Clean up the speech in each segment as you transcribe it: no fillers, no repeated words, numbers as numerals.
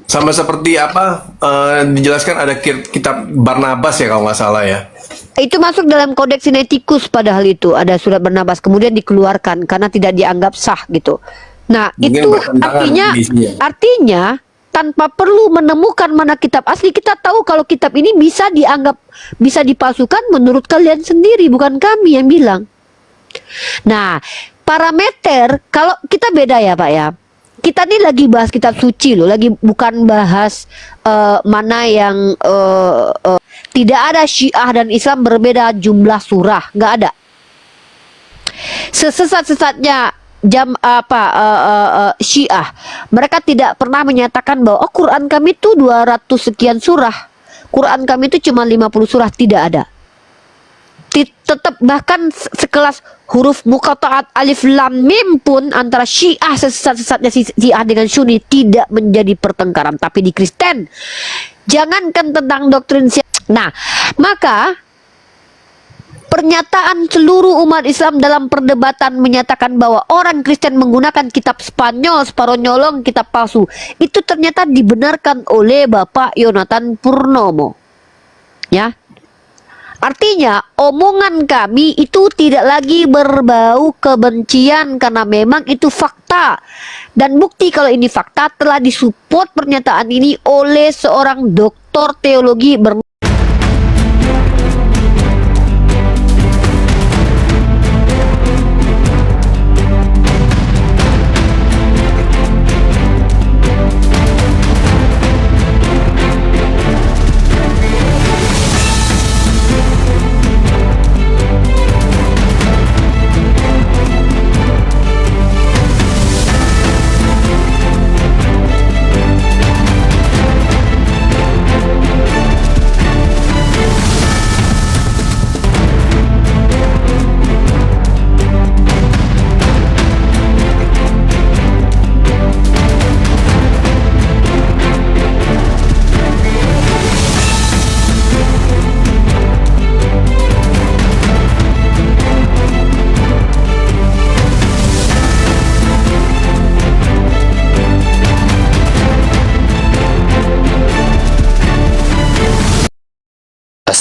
Sama seperti apa dijelaskan ada kitab Barnabas ya kalau nggak salah ya. Itu masuk dalam kodeks Sinaiticus, padahal itu ada surat Barnabas kemudian dikeluarkan karena tidak dianggap sah gitu. Nah, Mungkin itu bertentangan isinya. artinya tanpa perlu menemukan mana kitab asli, kita tahu kalau kitab ini bisa dianggap, bisa dipalsukan menurut kalian sendiri, bukan kami yang bilang. Nah, parameter kalau kita beda ya Pak ya. Kita ini lagi bahas kitab suci loh, lagi bukan bahas mana yang tidak ada Syiah dan Islam berbeda jumlah surah, nggak ada. Sesesat-sesatnya Syiah, mereka tidak pernah menyatakan bahwa Quran kami itu 200 sekian surah, Quran kami itu cuma 50 surah, tidak ada. Tetap bahkan sekelas huruf muqatta'at alif lam mim pun antara Syiah sesat-sesatnya Syiah dengan Sunni tidak menjadi pertengkaran. Tapi di Kristen, jangankan tentang doktrin Syiah. Nah, maka pernyataan seluruh umat Islam dalam perdebatan menyatakan bahwa orang Kristen menggunakan kitab Spanyol, Sparonyolong, kitab palsu, itu ternyata dibenarkan oleh Bapak Yonatan Purnomo. Ya. Artinya omongan kami itu tidak lagi berbau kebencian karena memang itu fakta. Dan bukti kalau ini fakta telah disupport pernyataan ini oleh seorang doktor teologi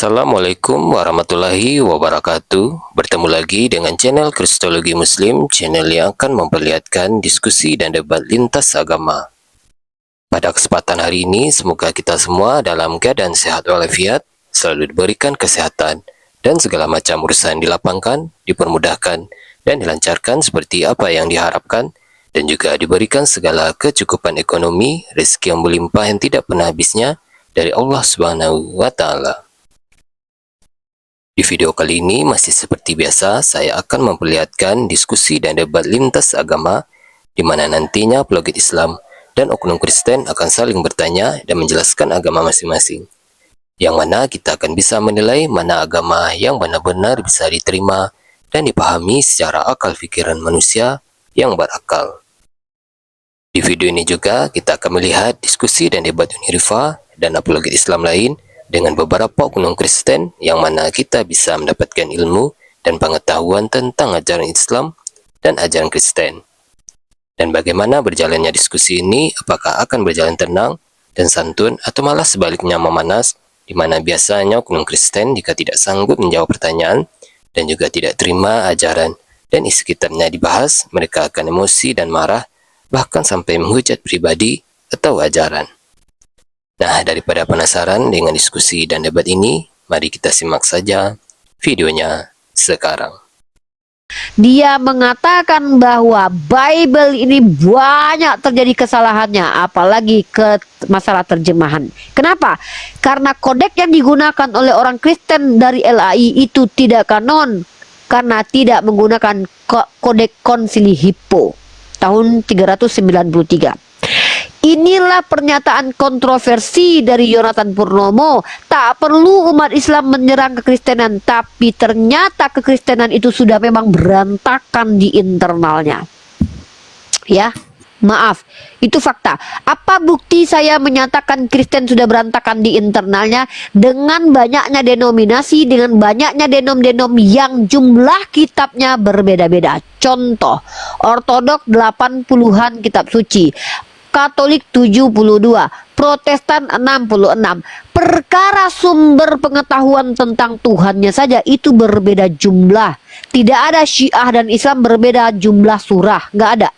Assalamualaikum warahmatullahi wabarakatuh. Bertemu lagi dengan channel Kristologi Muslim, channel yang akan memperlihatkan diskusi dan debat lintas agama. Pada kesempatan hari ini, semoga kita semua dalam keadaan sehat walafiat, selalu diberikan kesehatan, dan segala macam urusan dilapangkan, dipermudahkan, dan dilancarkan seperti apa yang diharapkan, dan juga diberikan segala kecukupan ekonomi, rezeki yang melimpah yang tidak pernah habisnya dari Allah Subhanahu wa Ta'ala. Di video kali ini masih seperti biasa, saya akan memperlihatkan diskusi dan debat lintas agama di mana nantinya apologet Islam dan oknum Kristen akan saling bertanya dan menjelaskan agama masing-masing. Yang mana kita akan bisa menilai mana agama yang benar-benar bisa diterima dan dipahami secara akal pikiran manusia yang berakal. Di video ini juga kita akan melihat diskusi dan debat Unirifa dan apologet Islam lain dengan beberapa oknum Kristen yang mana kita bisa mendapatkan ilmu dan pengetahuan tentang ajaran Islam dan ajaran Kristen. Dan bagaimana berjalannya diskusi ini, apakah akan berjalan tenang dan santun atau malah sebaliknya memanas, di mana biasanya oknum Kristen jika tidak sanggup menjawab pertanyaan dan juga tidak terima ajaran dan isi kitabnya dibahas, mereka akan emosi dan marah, bahkan sampai menghujat pribadi atau ajaran. Nah, daripada penasaran dengan diskusi dan debat ini, mari kita simak saja videonya sekarang. Dia mengatakan bahwa Bible ini banyak terjadi kesalahannya, apalagi ke masalah terjemahan. Kenapa? Karena kodek yang digunakan oleh orang Kristen dari LAI itu tidak kanon, karena tidak menggunakan kodek konsili Hippo tahun 393. Inilah pernyataan kontroversi dari Yonatan Purnomo. Tak perlu umat Islam menyerang kekristenan, tapi ternyata kekristenan itu sudah memang berantakan di internalnya. Ya, maaf, itu fakta. Apa bukti saya menyatakan Kristen sudah berantakan di internalnya? Dengan banyaknya denominasi, dengan banyaknya denom-denom yang jumlah kitabnya berbeda-beda. Contoh, Ortodok 80-an kitab suci, Katolik 72, Protestan 66. Perkara sumber pengetahuan tentang Tuhannya saja itu berbeda jumlah. Tidak ada Syiah dan Islam berbeda jumlah surah, nggak ada.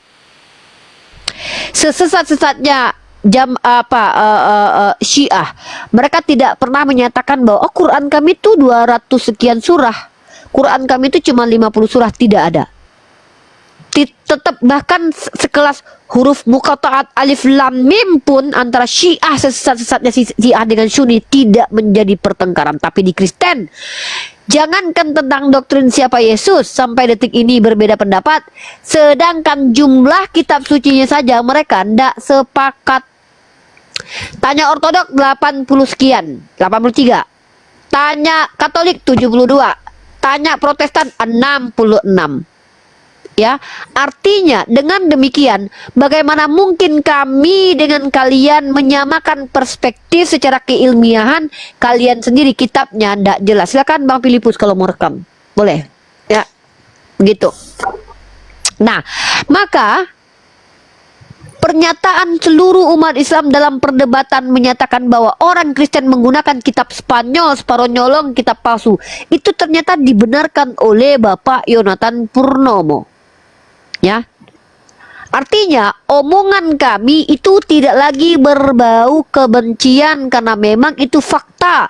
Sesesat-sesatnya Syiah, mereka tidak pernah menyatakan bahwa Quran kami itu 200 sekian surah, Quran kami itu cuma 50 surah, tidak ada. Tetap bahkan sekelas huruf muqatta'at alif lam mim pun antara Syiah sesat-sesatnya Syiah dengan Sunni tidak menjadi pertengkaran. Tapi di Kristen, jangankan tentang doktrin siapa Yesus, sampai detik ini berbeda pendapat. Sedangkan jumlah kitab sucinya saja mereka tidak sepakat. Tanya Ortodok 80 sekian, 83. Tanya Katolik 72. Tanya Protestan 66. Ya, artinya dengan demikian bagaimana mungkin kami dengan kalian menyamakan perspektif secara keilmiahan? Kalian sendiri kitabnya tidak jelas. Silakan Bang Filipus kalau mau rekam. Boleh. Ya. Begitu. Nah, maka pernyataan seluruh umat Islam dalam perdebatan menyatakan bahwa orang Kristen menggunakan kitab Spanyol, Sparonyolong, kitab palsu, itu ternyata dibenarkan oleh Bapak Yonatan Purnomo. Ya, artinya omongan kami itu tidak lagi berbau kebencian karena memang itu fakta.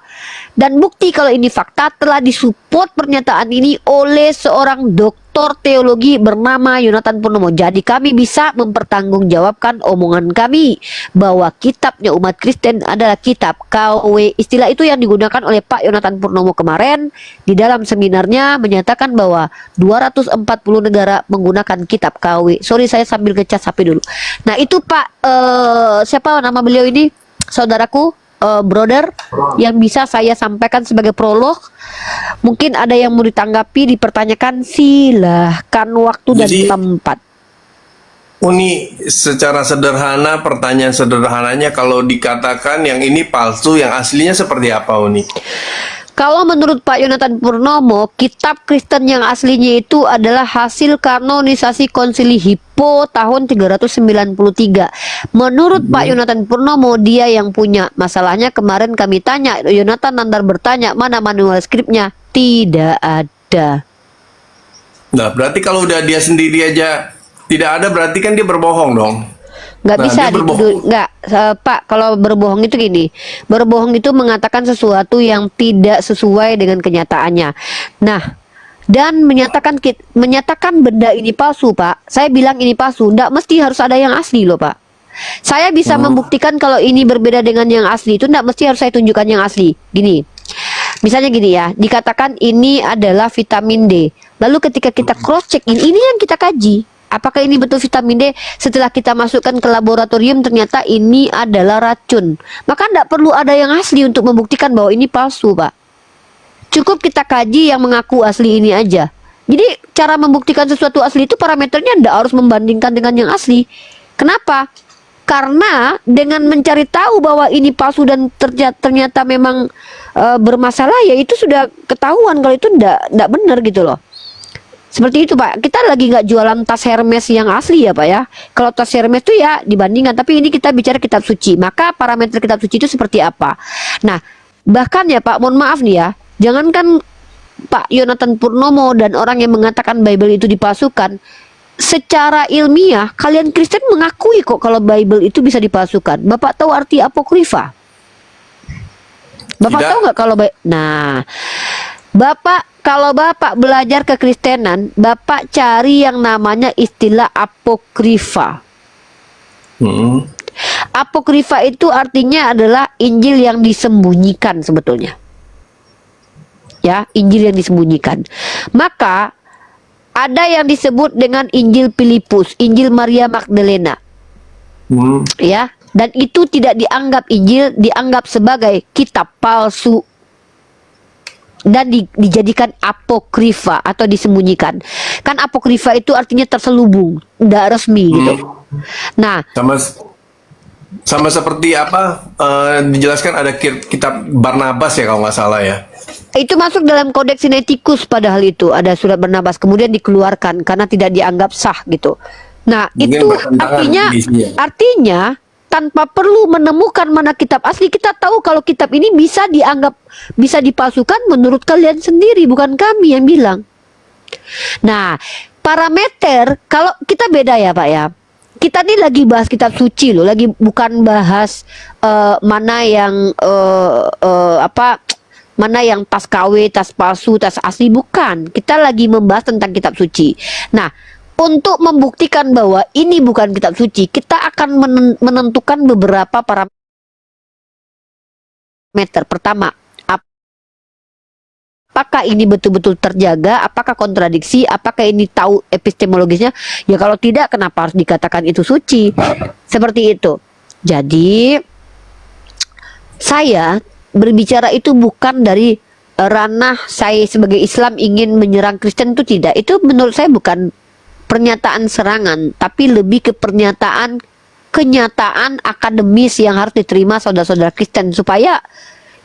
Dan bukti kalau ini fakta telah disupport pernyataan ini oleh seorang doktor teologi bernama Yonatan Purnomo. Jadi kami bisa mempertanggungjawabkan omongan kami bahwa kitabnya umat Kristen adalah kitab KW. Istilah itu yang digunakan oleh Pak Yonatan Purnomo kemarin di dalam seminarnya, menyatakan bahwa 240 negara menggunakan kitab KW. Sorry, saya sambil ngecas HP dulu. Nah itu Pak, siapa nama beliau ini? Saudaraku, brother, yang bisa saya sampaikan sebagai prolog. Mungkin ada yang mau ditanggapi, dipertanyakan, silahkan, waktu dan Jadi, tempat. Uni, secara sederhana, pertanyaan sederhananya, kalau dikatakan yang ini palsu, yang aslinya seperti apa, Uni? Kalau menurut Pak Yonatan Purnomo, kitab Kristen yang aslinya itu adalah hasil kanonisasi Konsili Hippo tahun 393. Menurut Pak Yonatan Purnomo, dia yang punya. Masalahnya kemarin kami tanya, Yonatan Nandar bertanya, mana manual skripnya? Tidak ada. Nah, berarti kalau udah dia sendiri aja tidak ada, berarti kan dia berbohong dong. Nggak Nah, bisa dia berbohong. dituduh, nggak, Pak. Kalau berbohong itu gini, berbohong itu mengatakan sesuatu yang tidak sesuai dengan kenyataannya. Nah, dan menyatakan benda ini palsu, Pak. Saya bilang ini palsu, nggak mesti harus ada yang asli loh, Pak. Saya bisa membuktikan kalau ini berbeda dengan yang asli, itu nggak mesti harus saya tunjukkan yang asli. Gini, misalnya gini ya, dikatakan ini adalah vitamin D. Lalu ketika kita cross check ini yang kita kaji. Apakah ini betul vitamin D? Setelah kita masukkan ke laboratorium ternyata ini adalah racun. Maka tidak perlu ada yang asli untuk membuktikan bahwa ini palsu, Pak. Cukup kita kaji yang mengaku asli ini aja. Jadi cara membuktikan sesuatu asli itu parameternya tidak harus membandingkan dengan yang asli. Kenapa? Karena dengan mencari tahu bahwa ini palsu dan ternyata memang bermasalah, ya itu sudah ketahuan kalau itu tidak benar gitu loh. Seperti itu, Pak. Kita lagi nggak jualan tas Hermes yang asli ya, Pak ya. Kalau tas Hermes itu ya dibandingkan, tapi ini kita bicara kitab suci. Maka parameter kitab suci itu seperti apa? Nah, bahkan ya Pak, mohon maaf nih ya, jangankan Pak Yonatan Purnomo dan orang yang mengatakan Bible itu dipalsukan, secara ilmiah kalian Kristen mengakui kok kalau Bible itu bisa dipalsukan. Bapak tahu arti apokrifa? Bapak Tidak. tahu nggak kalau nah, kalau Bapak belajar kekristenan, Bapak cari yang namanya istilah apokrifa. Apokrifa itu artinya adalah Injil yang disembunyikan sebetulnya. Ya, Injil yang disembunyikan. Maka ada yang disebut dengan Injil Filipus, Injil Maria Magdalena. Ya, dan itu tidak dianggap Injil, dianggap sebagai kitab palsu dan dijadikan apokrifa atau disembunyikan. Kan apokrifa itu artinya terselubung, tidak resmi gitu. Nah, sama seperti apa dijelaskan ada kitab Barnabas ya kalau nggak salah ya. itu masuk dalam kodeks Sinaiticus, padahal itu ada surat Barnabas kemudian dikeluarkan karena tidak dianggap sah gitu. Nah, Mungkin itu bertentangan isinya. artinya tanpa perlu menemukan mana kitab asli, kita tahu kalau kitab ini bisa dianggap bisa dipalsukan menurut kalian sendiri, bukan kami yang bilang. Nah, parameter kalau kita beda ya, Pak ya. Kita ini lagi bahas kitab suci loh, lagi bukan bahas mana yang mana yang tas KW, tas palsu, tas asli, bukan. Kita lagi membahas tentang kitab suci. Nah, untuk membuktikan bahwa ini bukan kitab suci, kita akan menentukan beberapa parameter. Pertama, apakah ini betul-betul terjaga, apakah kontradiksi, apakah ini tahu epistemologisnya. Ya kalau tidak, kenapa harus dikatakan itu suci? Seperti itu. Jadi saya berbicara itu bukan dari ranah saya sebagai Islam ingin menyerang Kristen, itu tidak. Itu menurut saya bukan pernyataan serangan, tapi lebih ke pernyataan kenyataan akademis yang harus diterima saudara-saudara Kristen, supaya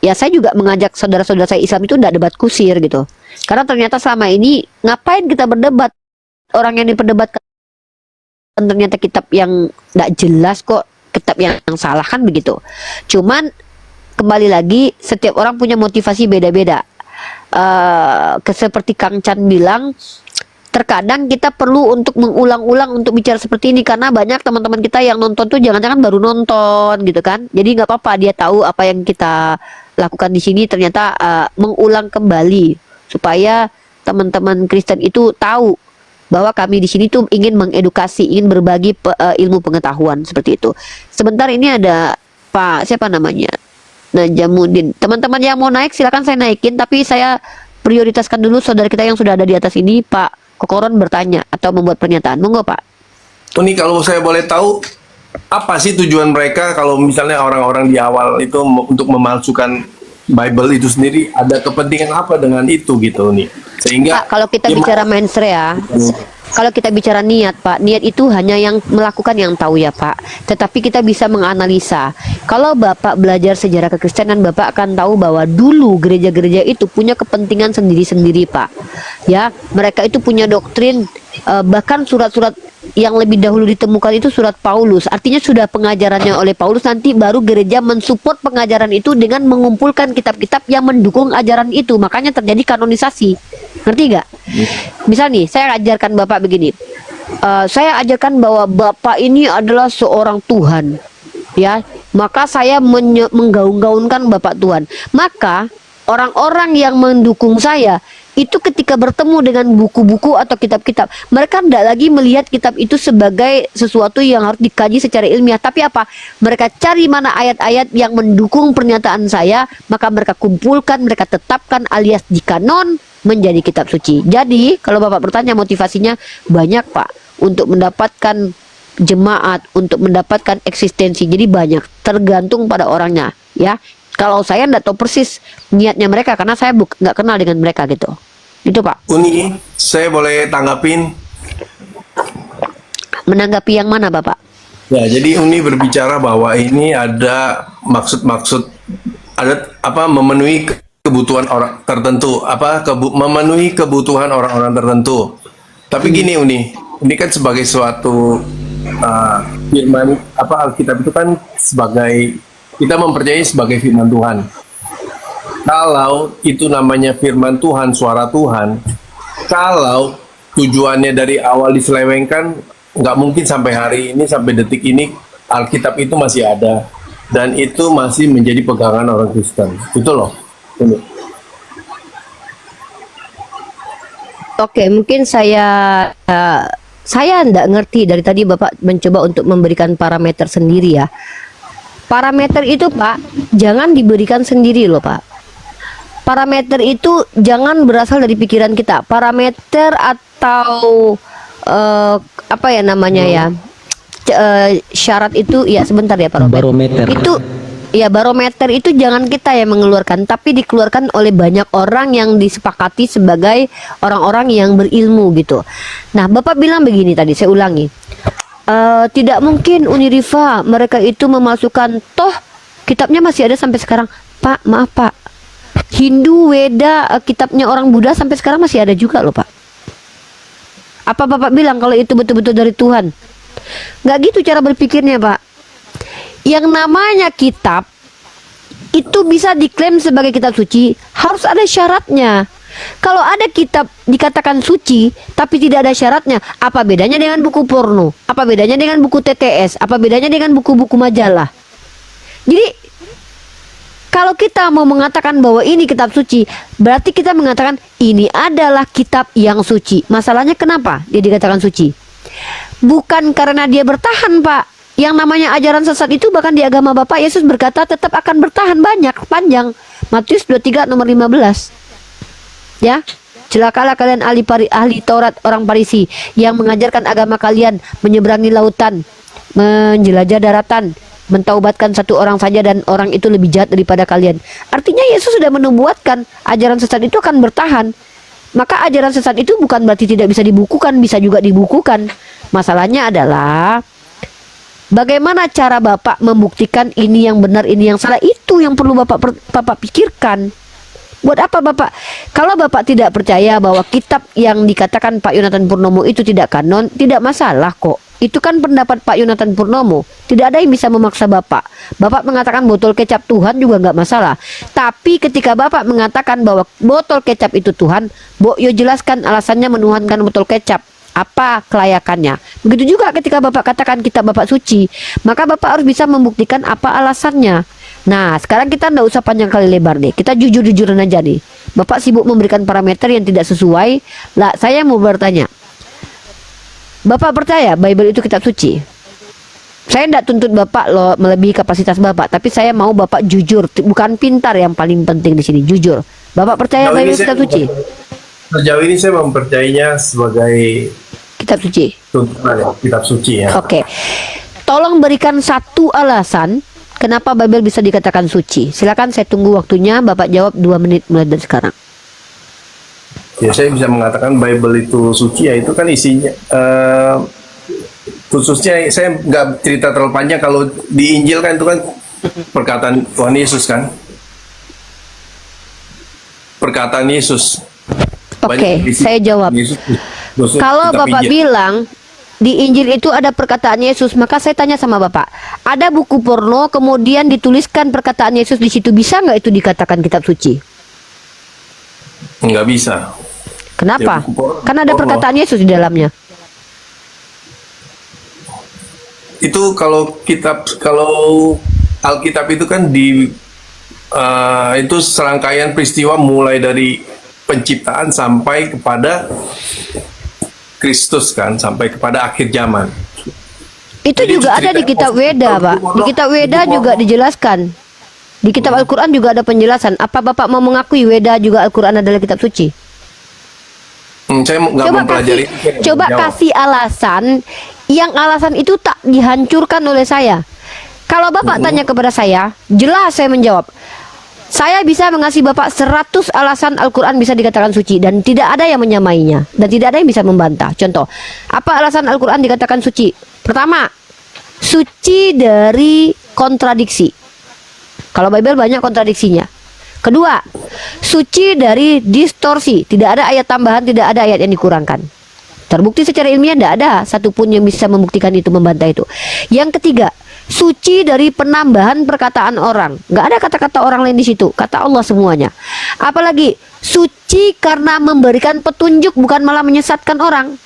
ya saya juga mengajak saudara-saudara saya Islam itu tidak debat kusir gitu. Karena ternyata selama ini ngapain kita berdebat, orang yang diperdebatkan ternyata kitab yang tidak jelas kok, kitab yang salah, kan begitu. Cuman kembali lagi, setiap orang punya motivasi beda-beda. Seperti Kang Chan bilang, terkadang kita perlu untuk mengulang-ulang untuk bicara seperti ini, karena banyak teman-teman kita yang nonton tuh jangan-jangan baru nonton gitu kan. Jadi nggak apa-apa dia tahu apa yang kita lakukan di sini, ternyata mengulang kembali supaya teman-teman Kristen itu tahu bahwa kami di sini tuh ingin mengedukasi, ingin berbagi ilmu pengetahuan seperti itu. Sebentar ini ada Pak siapa namanya, Najamuddin. Teman-teman yang mau naik silakan saya naikin, tapi saya prioritaskan dulu saudara kita yang sudah ada di atas ini. Pak Kokoron bertanya atau membuat pernyataan, monggo Pak. Ini kalau saya boleh tahu, apa sih tujuan mereka kalau misalnya orang-orang di awal itu untuk memalsukan Bible itu sendiri, ada kepentingan apa dengan itu gitu nih? Sehingga Pak, kalau kita bicara mindset ya, kalau kita bicara niat Pak, niat itu hanya yang melakukan yang tahu ya Pak. Tetapi kita bisa menganalisa. Kalau Bapak belajar sejarah kekristenan, Bapak akan tahu bahwa dulu gereja-gereja itu punya kepentingan sendiri-sendiri Pak. Ya, mereka itu punya doktrin, bahkan surat-surat yang lebih dahulu ditemukan itu surat Paulus. Artinya sudah pengajarannya oleh Paulus, nanti baru gereja mensupport pengajaran itu dengan mengumpulkan kitab-kitab yang mendukung ajaran itu. Makanya terjadi kanonisasi. Ngerti gak? Misal nih, saya ajarkan Bapak begini. Saya ajarkan bahwa Bapak ini adalah seorang Tuhan. Ya, maka saya menggaung-gaungkan Bapak Tuhan. Maka orang-orang yang mendukung saya itu ketika bertemu dengan buku-buku atau kitab-kitab, mereka tidak lagi melihat kitab itu sebagai sesuatu yang harus dikaji secara ilmiah, tapi apa? Mereka cari mana ayat-ayat yang mendukung pernyataan saya, maka mereka kumpulkan, mereka tetapkan alias dikanon menjadi kitab suci. Jadi kalau Bapak bertanya motivasinya banyak Pak, untuk mendapatkan jemaat, untuk mendapatkan eksistensi. Jadi banyak, tergantung pada orangnya ya. Kalau saya tidak tahu persis niatnya mereka, karena saya nggak kenal dengan mereka gitu. Itu Pak. Uni, saya boleh tanggapin? Menanggapi yang mana Bapak? Ya, jadi Uni berbicara bahwa ini ada maksud-maksud, ada apa, memenuhi kebutuhan orang tertentu, memenuhi kebutuhan orang-orang tertentu. Tapi gini Uni, ini kan sebagai suatu firman Alkitab itu kan sebagai, kita mempercayai sebagai firman Tuhan. Kalau itu namanya firman Tuhan, suara Tuhan, kalau tujuannya dari awal diselewengkan, nggak mungkin sampai hari ini, sampai detik ini, Alkitab itu masih ada. Dan itu masih menjadi pegangan orang Kristen. Itu loh. Ini. Oke, mungkin saya nggak ngerti, dari tadi Bapak mencoba untuk memberikan parameter sendiri ya. Parameter itu Pak, jangan diberikan sendiri loh Pak. Parameter itu jangan berasal dari pikiran kita. Parameter atau apa ya namanya ya, syarat itu ya, sebentar ya Pak Robert. Barometer. Itu ya, barometer itu jangan kita yang mengeluarkan, tapi dikeluarkan oleh banyak orang yang disepakati sebagai orang-orang yang berilmu gitu. Nah Bapak bilang begini tadi, saya ulangi, tidak mungkin Uniriva mereka itu memasukkan, toh kitabnya masih ada sampai sekarang. Pak, maaf Pak, Hindu, Weda, kitabnya orang Buddha sampai sekarang masih ada juga loh Pak. Apa Bapak bilang kalau itu betul-betul dari Tuhan? Nggak gitu cara berpikirnya, Pak. Yang namanya kitab itu bisa diklaim sebagai kitab suci, harus ada syaratnya. Kalau ada kitab dikatakan suci tapi tidak ada syaratnya, apa bedanya dengan buku porno? Apa bedanya dengan buku TTS? Apa bedanya dengan buku-buku majalah? Jadi kalau kita mau mengatakan bahwa ini kitab suci, berarti kita mengatakan ini adalah kitab yang suci. Masalahnya kenapa dia dikatakan suci? Bukan karena dia bertahan, Pak. Yang namanya ajaran sesat itu bahkan di agama Bapak Yesus berkata tetap akan bertahan panjang. Matius 23 nomor 15. Ya, celakalah kalian ahli Taurat orang Farisi yang mengajarkan agama kalian menyeberangi lautan, menjelajah daratan, mentaubatkan satu orang saja dan orang itu lebih jahat daripada kalian. Artinya Yesus sudah menubuatkan ajaran sesat itu akan bertahan. Maka ajaran sesat itu bukan berarti tidak bisa dibukukan, bisa juga dibukukan. Masalahnya adalah bagaimana cara Bapak membuktikan ini yang benar, ini yang salah. Itu yang perlu Bapak pikirkan. Buat apa Bapak? Kalau Bapak tidak percaya bahwa kitab yang dikatakan Pak Yonatan Purnomo itu tidak kanon, tidak masalah kok. Itu kan pendapat Pak Yonatan Purnomo. Tidak ada yang bisa memaksa Bapak. Bapak mengatakan botol kecap Tuhan juga nggak masalah. Tapi ketika Bapak mengatakan bahwa botol kecap itu Tuhan, Yo jelaskan alasannya menuhankan botol kecap. Apa kelayakannya? Begitu juga ketika Bapak katakan kitab Bapak suci, maka Bapak harus bisa membuktikan apa alasannya. Nah, sekarang kita nggak usah panjang kali lebar deh. Kita jujur-jujuran aja nih. Bapak sibuk memberikan parameter yang tidak sesuai. Lah, saya mau bertanya. Bapak percaya Bible itu kitab suci? Saya tidak tuntut Bapak loh melebihi kapasitas Bapak, tapi saya mau Bapak jujur, bukan pintar yang paling penting di sini, jujur. Bapak percaya Bible itu kitab suci? Sejauh ini saya mempercayainya sebagai kitab suci. tuntunan ya, kitab suci ya. Oke. Tolong berikan satu alasan kenapa Bible bisa dikatakan suci. Silakan, saya tunggu waktunya. Bapak jawab 2 menit mulai dari sekarang. Ya, saya bisa mengatakan Bible itu suci ya, itu kan isinya khususnya saya nggak cerita terlalu panjang. Kalau di Injil kan itu kan perkataan Tuhan Yesus kan, perkataan Yesus. Oke, saya jawab. Kalau Bapak bilang di Injil itu ada perkataan Yesus, maka saya tanya sama Bapak, ada buku porno kemudian dituliskan perkataan Yesus di situ, bisa nggak itu dikatakan kitab suci? Nggak bisa. Kenapa? Ya, buku porno. Karena ada perkataan Yesus di dalamnya. Itu kalau Alkitab itu kan itu serangkaian peristiwa mulai dari penciptaan sampai kepada Kristus kan, sampai kepada akhir zaman. Itu Jadi juga ada di kitab Weda, Pak. Di kitab Weda juga dijelaskan. Di kitab Al-Quran juga ada penjelasan. Apa Bapak mau mengakui Weda juga Al-Quran adalah kitab suci? Saya nggak mempelajari. Coba kasih alasan yang alasan itu tak dihancurkan oleh saya. Kalau Bapak tanya kepada saya, jelas saya menjawab. Saya bisa mengasih Bapak 100 alasan Al-Quran bisa dikatakan suci dan tidak ada yang menyamainya dan tidak ada yang bisa membantah. Contoh, apa alasan Al-Quran dikatakan suci? Pertama, suci dari kontradiksi. Kalau Bible banyak kontradiksinya. Kedua, suci dari distorsi. Tidak ada ayat tambahan, tidak ada ayat yang dikurangkan. Terbukti secara ilmiah tidak ada satupun yang bisa membuktikan itu, membantah itu. Yang ketiga, suci dari penambahan perkataan orang. Nggak ada kata-kata orang lain di situ, kata Allah semuanya. Apalagi suci karena memberikan petunjuk, bukan malah menyesatkan orang.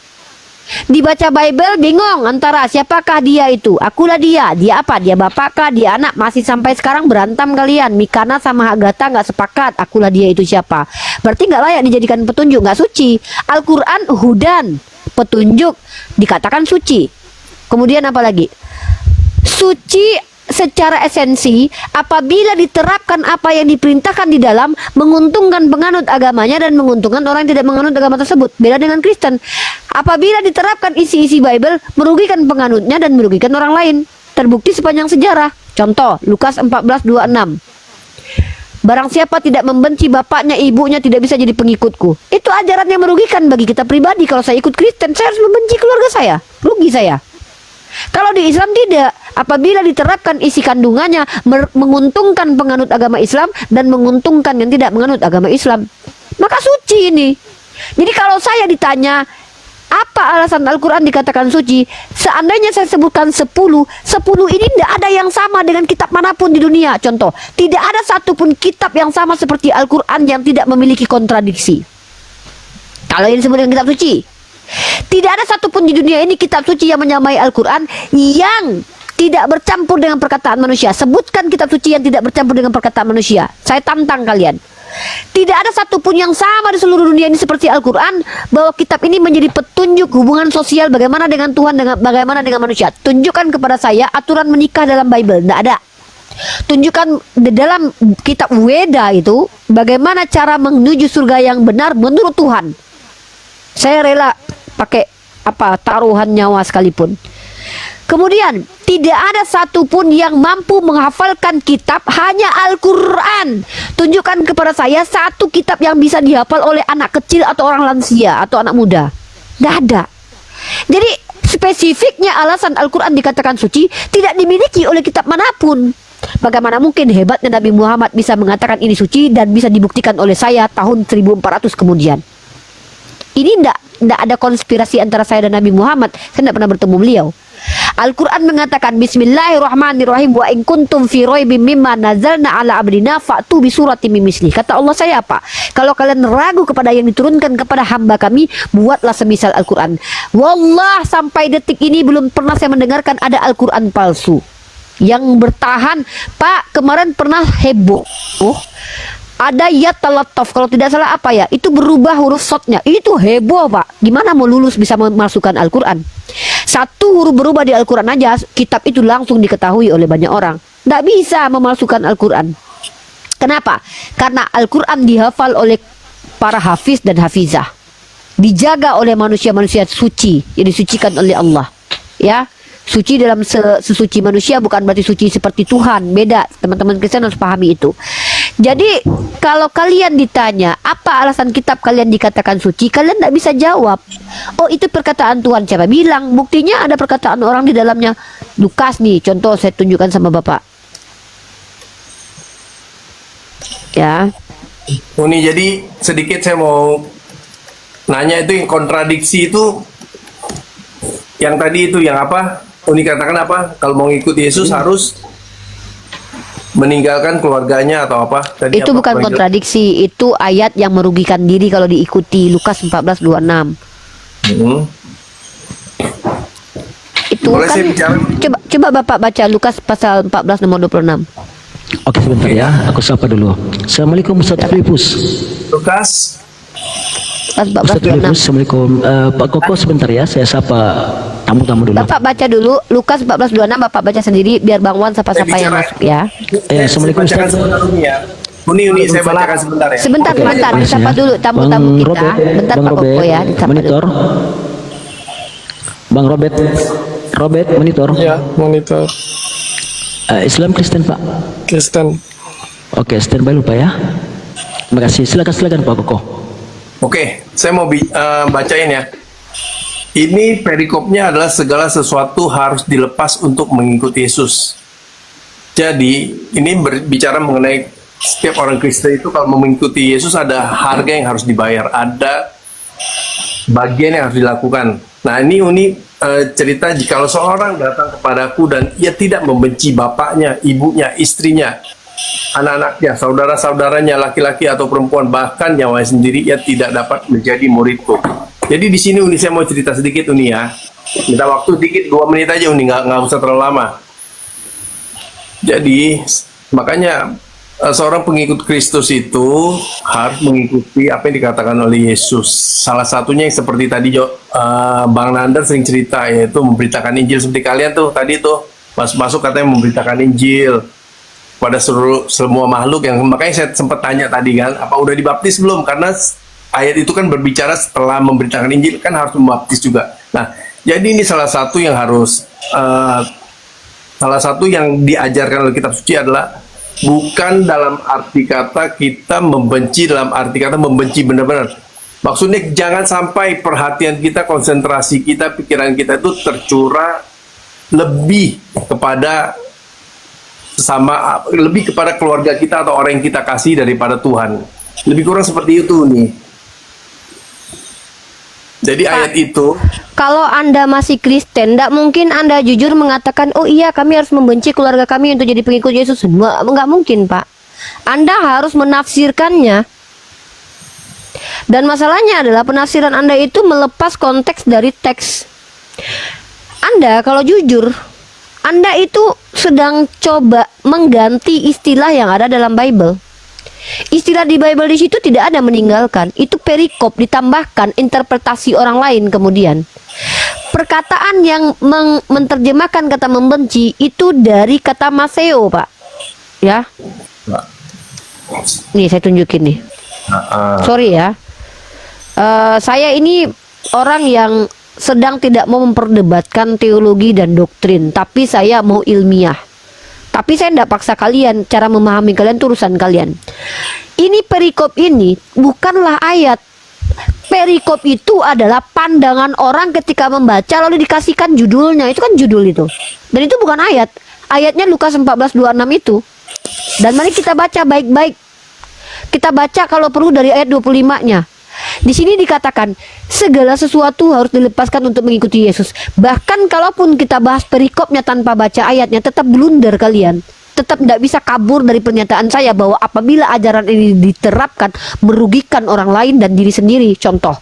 Dibaca Bible bingung antara siapakah dia itu. Akulah dia. Dia apa? Dia bapakkah? Dia anak? Masih sampai sekarang berantem kalian. Mikana sama Agatha nggak sepakat. Akulah dia itu siapa? Berarti nggak layak dijadikan petunjuk, nggak suci. Al-Quran hudan, petunjuk, dikatakan suci. Kemudian apa lagi? Suci secara esensi apabila diterapkan apa yang diperintahkan di dalam, menguntungkan penganut agamanya dan menguntungkan orang yang tidak menganut agama tersebut. Beda dengan Kristen. Apabila diterapkan isi-isi Bible, merugikan penganutnya dan merugikan orang lain. Terbukti sepanjang sejarah. Contoh, Lukas 14:26. Barang siapa tidak membenci bapaknya, ibunya, tidak bisa jadi pengikutku. Itu ajaran yang merugikan bagi kita pribadi. Kalau saya ikut Kristen, saya harus membenci keluarga saya. Rugi saya. Kalau di Islam tidak. Apabila diterapkan isi kandungannya, menguntungkan penganut agama Islam dan menguntungkan yang tidak menganut agama Islam, maka suci ini. Jadi kalau saya ditanya Apa alasan Al-Quran dikatakan suci? Seandainya saya sebutkan 10 ini tidak ada yang sama dengan kitab manapun di dunia. Contoh, tidak ada satupun kitab yang sama seperti Al-Quran yang tidak memiliki kontradiksi. Kalau yang disebut dengan kitab suci, tidak ada satupun di dunia ini kitab suci yang menyamai Al-Quran yang tidak bercampur dengan perkataan manusia. Sebutkan kitab suci yang tidak bercampur dengan perkataan manusia. Saya tantang kalian. Tidak ada satupun yang sama di seluruh dunia ini seperti Al-Quran, bahwa kitab ini menjadi petunjuk hubungan sosial bagaimana dengan Tuhan, dengan bagaimana dengan manusia. Tunjukkan kepada saya aturan menikah dalam Bible, tidak ada. Tunjukkan di dalam kitab Weda itu bagaimana cara menuju surga yang benar menurut Tuhan. Saya rela pakai taruhan nyawa sekalipun. Kemudian tidak ada satupun yang mampu menghafalkan kitab, hanya Al-Quran. Tunjukkan kepada saya satu kitab yang bisa dihafal oleh anak kecil atau orang lansia atau anak muda. Tidak ada. Jadi spesifiknya alasan Al-Quran dikatakan suci tidak dimiliki oleh kitab manapun. Bagaimana mungkin hebatnya Nabi Muhammad bisa mengatakan ini suci dan bisa dibuktikan oleh saya tahun 1400 kemudian. Ini tidak ada konspirasi antara saya dan Nabi Muhammad. Saya tidak pernah bertemu beliau. Al-Quran mengatakan Bismillahirrahmanirrahim, wa in kuntum fi raibim mimma nazalna ala abdina fa'tu bi suratin min mislih. Kata Allah saya apa? Kalau kalian ragu kepada yang diturunkan kepada hamba kami, buatlah semisal Al-Quran. Wallah, sampai detik ini belum pernah saya mendengarkan ada Al-Quran palsu yang bertahan. Pak, kemarin pernah heboh. Ada ya talattaf, kalau tidak salah apa ya, itu berubah huruf shotnya. Itu heboh, Pak. Gimana mau lulus bisa memasukkan Al-Quran? Satu huruf berubah di Al-Quran aja, kitab itu langsung diketahui oleh banyak orang. Tidak bisa memasukkan Al-Quran. Kenapa? Karena Al-Quran dihafal oleh para hafiz dan hafizah. Dijaga oleh manusia-manusia suci, yang disucikan oleh Allah. Ya, suci dalam sesuci manusia bukan berarti suci seperti Tuhan. Beda, teman-teman Kristen harus pahami itu. Jadi kalau kalian ditanya apa alasan kitab kalian dikatakan suci, kalian tidak bisa jawab. Oh, itu perkataan Tuhan. Siapa bilang? Buktinya ada perkataan orang di dalamnya. Lukas nih, contoh saya tunjukkan sama Bapak. Ya. Uni, jadi sedikit saya mau nanya, itu yang kontradiksi itu yang tadi itu yang apa? Uni katakan apa? Kalau mau ngikut Yesus harus meninggalkan keluarganya atau apa? Tadi Itu apa? bukan kontradiksi, itu ayat yang merugikan diri kalau diikuti. Lukas 14:26. Itu Boleh kan, saya bicara? coba Bapak baca Lukas pasal 14 nomor 26. Oke, sebentar ya, aku sapa dulu. Assalamualaikum Ustaz Filipus. Lukas. Lukas Ustaz 14:26. Filipus, Assalamualaikum. Pak Koko sebentar ya, saya sapa tamu-tamu dulu. Bapak baca dulu Lukas 14:26, Bapak baca sendiri biar Bang Wan sapa-sapa yang bicara. masuk ya. Assalamualaikum Saya bacakan Ustaz. sebentar Uni ya. Uni, saya bacakan sebentar ya. Sebentar, Oke, sebentar, terima kasih disapa ya. dulu tamu-tamu Bang kita. Robert, Bentar Bang Pak Koko Robert, ya, disapa monitor. dulu. Bang Robert, monitor. Ya, monitor Islam Kristen Pak. Kristen. Oke, standby lupa ya. Terima kasih. Silakan Pak Koko. Oke, saya mau bacain ya. Ini perikopnya adalah segala sesuatu harus dilepas untuk mengikuti Yesus. Jadi, ini berbicara mengenai setiap orang Kristen itu kalau mengikuti Yesus ada harga yang harus dibayar, ada bagian yang harus dilakukan. Nah, ini Uni cerita jikalau seorang datang kepadaku dan ia tidak membenci bapaknya, ibunya, istrinya, anak-anaknya, saudara-saudaranya, laki-laki atau perempuan, bahkan nyawanya sendiri, ia tidak dapat menjadi muridku. Jadi di sini Uni saya mau cerita sedikit Uni ya. Minta waktu sedikit 2 menit aja Uni, nggak usah terlalu lama. Jadi makanya seorang pengikut Kristus itu harus mengikuti apa yang dikatakan oleh Yesus. Salah satunya yang seperti tadi Bang Nander sering cerita, yaitu memberitakan Injil seperti kalian tuh tadi tuh masuk katanya memberitakan Injil pada semua makhluk. Yang makanya saya sempat tanya tadi kan, apa udah dibaptis belum? Karena ayat itu kan berbicara setelah memberitakan Injil kan harus membaptis juga. Nah, jadi ini salah satu yang harus salah satu yang diajarkan oleh kitab suci adalah bukan dalam arti kata kita membenci, dalam arti kata membenci benar-benar. Maksudnya jangan sampai perhatian kita, konsentrasi kita, pikiran kita itu tercurah lebih kepada sesama, lebih kepada keluarga kita atau orang yang kita kasih daripada Tuhan. Lebih kurang seperti itu nih. Jadi ayat itu Kalau Anda masih Kristen, tidak mungkin Anda jujur mengatakan, oh iya kami harus membenci keluarga kami untuk jadi pengikut Yesus. Nggak mungkin, Pak. Anda harus menafsirkannya. Dan masalahnya adalah penafsiran Anda itu melepas konteks dari teks. Anda kalau jujur, Anda itu sedang coba mengganti istilah yang ada dalam Bible. Istilah di Bible di situ tidak ada meninggalkan. Itu perikop ditambahkan interpretasi orang lain kemudian. Perkataan yang menerjemahkan kata membenci itu dari kata maseo, Pak. Ya. Nih saya tunjukin nih. Sorry ya. Saya ini orang yang sedang tidak mau memperdebatkan teologi dan doktrin, tapi saya mau ilmiah. Tapi saya tidak paksa kalian, cara memahami kalian itu urusan kalian. Ini perikop ini bukanlah ayat. Perikop itu adalah pandangan orang ketika membaca lalu dikasihkan judulnya. Itu kan judul itu. Dan itu bukan ayat. Ayatnya Lukas 14:26 itu. Dan mari kita baca baik-baik. Kita baca kalau perlu dari ayat 25-nya. Di sini dikatakan segala sesuatu harus dilepaskan untuk mengikuti Yesus. Bahkan kalaupun kita bahas perikopnya tanpa baca ayatnya, tetap blunder kalian. Tetap tidak bisa kabur dari pernyataan saya bahwa apabila ajaran ini diterapkan merugikan orang lain dan diri sendiri. Contoh,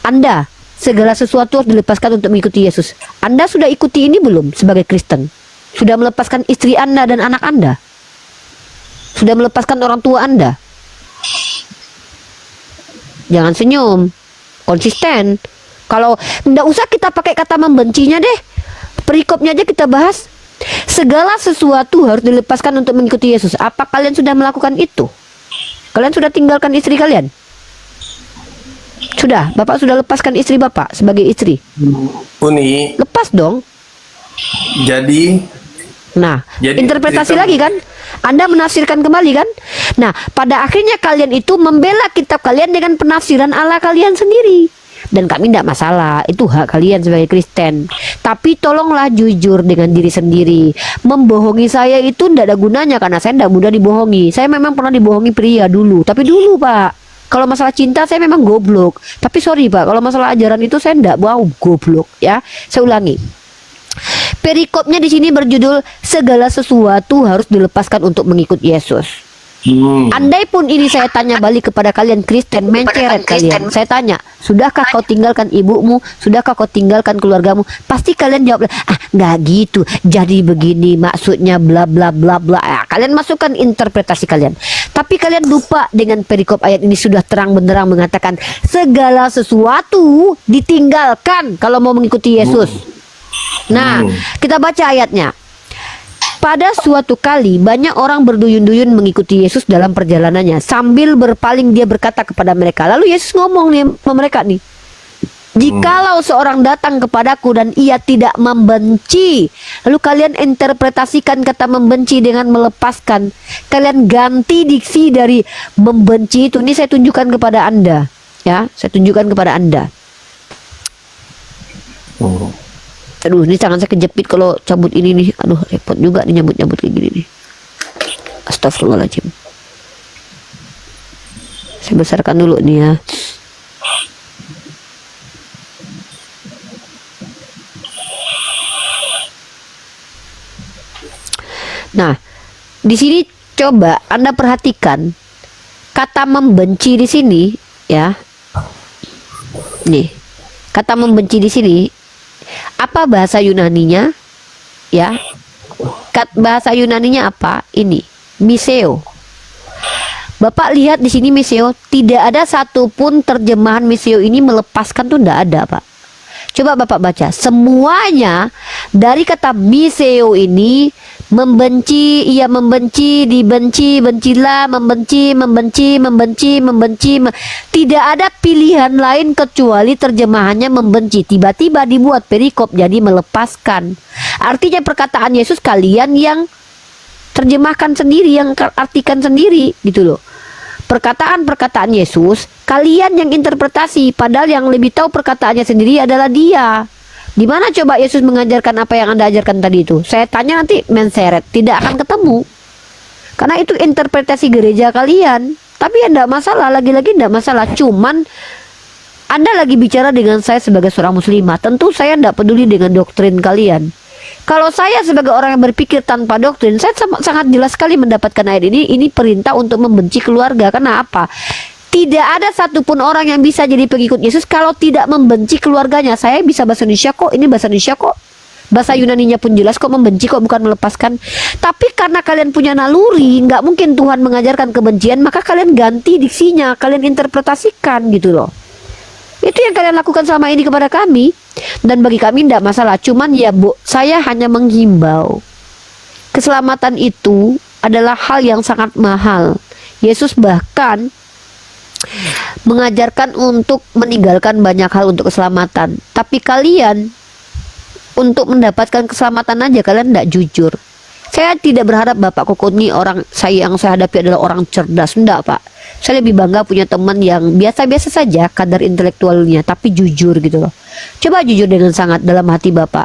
Anda segala sesuatu harus dilepaskan untuk mengikuti Yesus. Anda sudah ikuti ini belum sebagai Kristen? Sudah melepaskan istri Anda dan anak Anda? Sudah melepaskan orang tua Anda? Jangan senyum, konsisten. Kalau tidak usah kita pakai kata membencinya deh, perikopnya aja kita bahas. Segala sesuatu harus dilepaskan untuk mengikuti Yesus. Apa kalian sudah melakukan itu? Kalian sudah tinggalkan istri kalian? Sudah, Bapak sudah lepaskan istri Bapak sebagai istri? Uni, Lepas dong. jadi Nah, Jadi, interpretasi cerita- lagi kan? Anda menafsirkan kembali kan? Nah, pada akhirnya kalian itu membela kitab kalian dengan penafsiran Allah kalian sendiri. Dan kami tidak masalah, itu hak kalian sebagai Kristen. Tapi tolonglah jujur dengan diri sendiri. Membohongi saya itu tidak ada gunanya karena saya tidak mudah dibohongi. Saya memang pernah dibohongi pria dulu, tapi dulu Pak. Kalau masalah cinta saya memang goblok. Tapi sorry Pak, kalau masalah ajaran itu saya tidak mau goblok ya. Saya ulangi. Perikopnya di sini berjudul segala sesuatu harus dilepaskan untuk mengikut Yesus. Andai pun ini saya tanya balik kepada kalian Kristen, menceret kalian. Saya tanya, sudahkah kau tinggalkan ibumu? Sudahkah kau tinggalkan keluargamu? Pasti kalian jawab, nggak gitu. Jadi begini maksudnya bla bla bla bla. Kalian masukkan interpretasi kalian. Tapi kalian lupa dengan perikop ayat ini sudah terang benderang mengatakan segala sesuatu ditinggalkan kalau mau mengikuti Yesus. Nah, kita baca ayatnya. Pada suatu kali banyak orang berduyun-duyun mengikuti Yesus dalam perjalanannya. Sambil berpaling dia berkata kepada mereka. Lalu Yesus ngomong nih sama mereka nih. Jikalau seorang datang kepadaku dan ia tidak membenci. Lalu kalian interpretasikan kata membenci dengan melepaskan. Kalian ganti diksi dari membenci itu. Ini saya tunjukkan kepada Anda. Ya, saya tunjukkan kepada Anda. Aduh, ini tangan saya kejepit kalau cabut ini nih. Aduh, repot juga nih nyambut-nyambut kayak gini nih. Astagfirullahaladzim. Saya besarkan dulu nih ya. Nah, di sini coba Anda perhatikan kata membenci di sini ya. Nih, kata membenci di sini. Apa bahasa Yunaninya? Ya. Bahasa Yunaninya apa? Ini, miseo. Bapak lihat di sini miseo, tidak ada satupun terjemahan miseo ini melepaskan tuh tidak ada, Pak. Coba Bapak baca, semuanya dari kata miseo ini membenci, ia membenci, dibenci, bencilah, membenci, membenci, membenci, membenci. Tidak ada pilihan lain kecuali terjemahannya membenci. Tiba-tiba dibuat perikop jadi melepaskan. Artinya perkataan Yesus kalian yang terjemahkan sendiri, yang artikan sendiri gitu loh. Perkataan-perkataan Yesus kalian yang interpretasi, padahal yang lebih tahu perkataannya sendiri adalah Dia. Di mana coba Yesus mengajarkan apa yang Anda ajarkan tadi itu? Saya tanya nanti menseret, tidak akan ketemu. Karena itu interpretasi gereja kalian. Tapi ya enggak masalah, lagi-lagi enggak masalah. Cuman Anda lagi bicara dengan saya sebagai seorang muslimah. Tentu saya tidak peduli dengan doktrin kalian. Kalau saya sebagai orang yang berpikir tanpa doktrin, saya sangat jelas sekali mendapatkan ayat ini. Ini perintah untuk membenci keluarga. Karena apa? Tidak ada satupun orang yang bisa jadi pengikut Yesus kalau tidak membenci keluarganya. Saya bisa bahasa Indonesia kok. Ini bahasa Indonesia kok. Bahasa Yunaninya pun jelas kok, membenci kok, bukan melepaskan. Tapi karena kalian punya naluri, nggak mungkin Tuhan mengajarkan kebencian, maka kalian ganti diksinya, kalian interpretasikan gitu loh. Itu yang kalian lakukan selama ini kepada kami. Dan bagi kami tidak masalah. Cuman ya Bu, saya hanya menghimbau. Keselamatan itu adalah hal yang sangat mahal. Yesus bahkan mengajarkan untuk meninggalkan banyak hal untuk keselamatan. Tapi kalian untuk mendapatkan keselamatan aja kalian tidak jujur. Saya tidak berharap Bapak Koko ini orang yang saya hadapi adalah orang cerdas. Enggak Pak. Saya lebih bangga punya teman yang biasa-biasa saja kadar intelektualnya, tapi jujur gitu loh. Coba jujur dengan sangat dalam hati Bapak.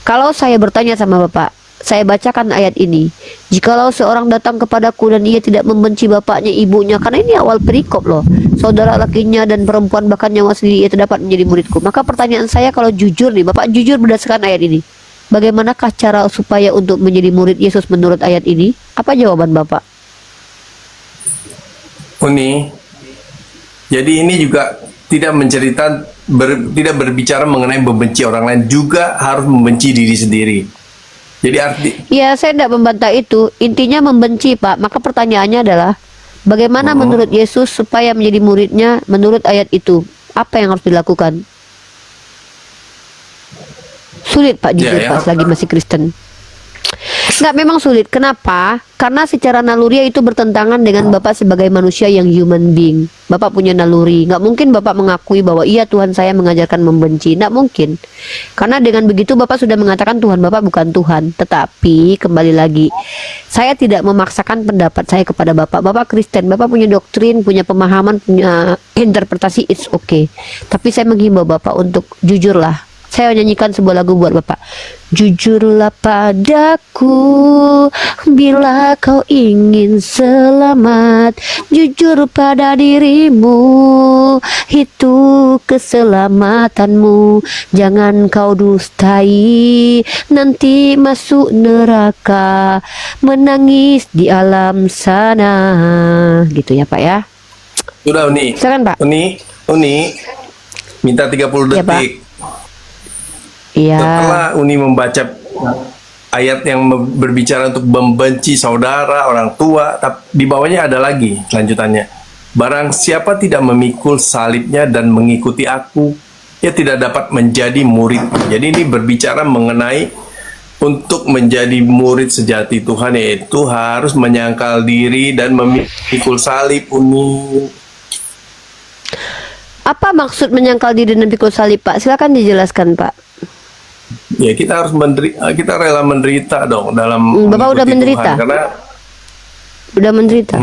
Kalau saya bertanya sama Bapak, saya bacakan ayat ini. Jikalau seorang datang kepadaku dan ia tidak membenci bapaknya, ibunya, karena ini awal perikop loh, saudara lakinya dan perempuan bahkan nyawa sendiri, ia tidak dapat menjadi muridku. Maka pertanyaan saya, kalau jujur nih, Bapak jujur berdasarkan ayat ini, bagaimanakah cara supaya untuk menjadi murid Yesus menurut ayat ini? Apa jawaban Bapak? Uni, jadi ini juga tidak tidak berbicara mengenai membenci orang lain, juga harus membenci diri sendiri. Jadi Ya, saya tidak membantah itu. Intinya membenci, Pak. Maka pertanyaannya adalah, bagaimana menurut Yesus supaya menjadi muridnya menurut ayat itu? Apa yang harus dilakukan? Sulit, Pak, jujur Ya, ya. pas lagi masih Kristen. Nggak, memang sulit. Kenapa? Karena secara naluri itu bertentangan dengan Bapak sebagai manusia yang human being. Bapak punya naluri. Nggak mungkin Bapak mengakui bahwa iya Tuhan saya mengajarkan membenci. Nggak mungkin. Karena dengan begitu Bapak sudah mengatakan Tuhan Bapak bukan Tuhan. Tetapi kembali lagi, saya tidak memaksakan pendapat saya kepada Bapak. Bapak Kristen, Bapak punya doktrin, punya pemahaman, punya interpretasi, it's okay. Tapi saya menghimbau Bapak untuk jujurlah. Saya nyanyikan sebuah lagu buat Bapak. Jujurlah padaku bila kau ingin selamat. Jujur pada dirimu, itu keselamatanmu. Jangan kau dustai, nanti masuk neraka, menangis di alam sana. Gitu ya Pak ya. sudah Uni. Silakan Pak. Uni, minta 30 Ya, Pak. detik. Iya. Setelah Uni membaca ayat yang berbicara untuk membenci saudara, orang tua, di bawahnya ada lagi lanjutannya. Barang siapa tidak memikul salibnya dan mengikuti aku, ia tidak dapat menjadi murid. Jadi ini berbicara mengenai untuk menjadi murid sejati Tuhan, yaitu harus menyangkal diri dan memikul salib. Uni. Apa maksud menyangkal diri dan pikul salib, Pak? Silakan dijelaskan, Pak. Ya, kita harus kita rela menderita dong dalam Bapak udah mengikuti menderita? Tuhan, karena Udah menderita?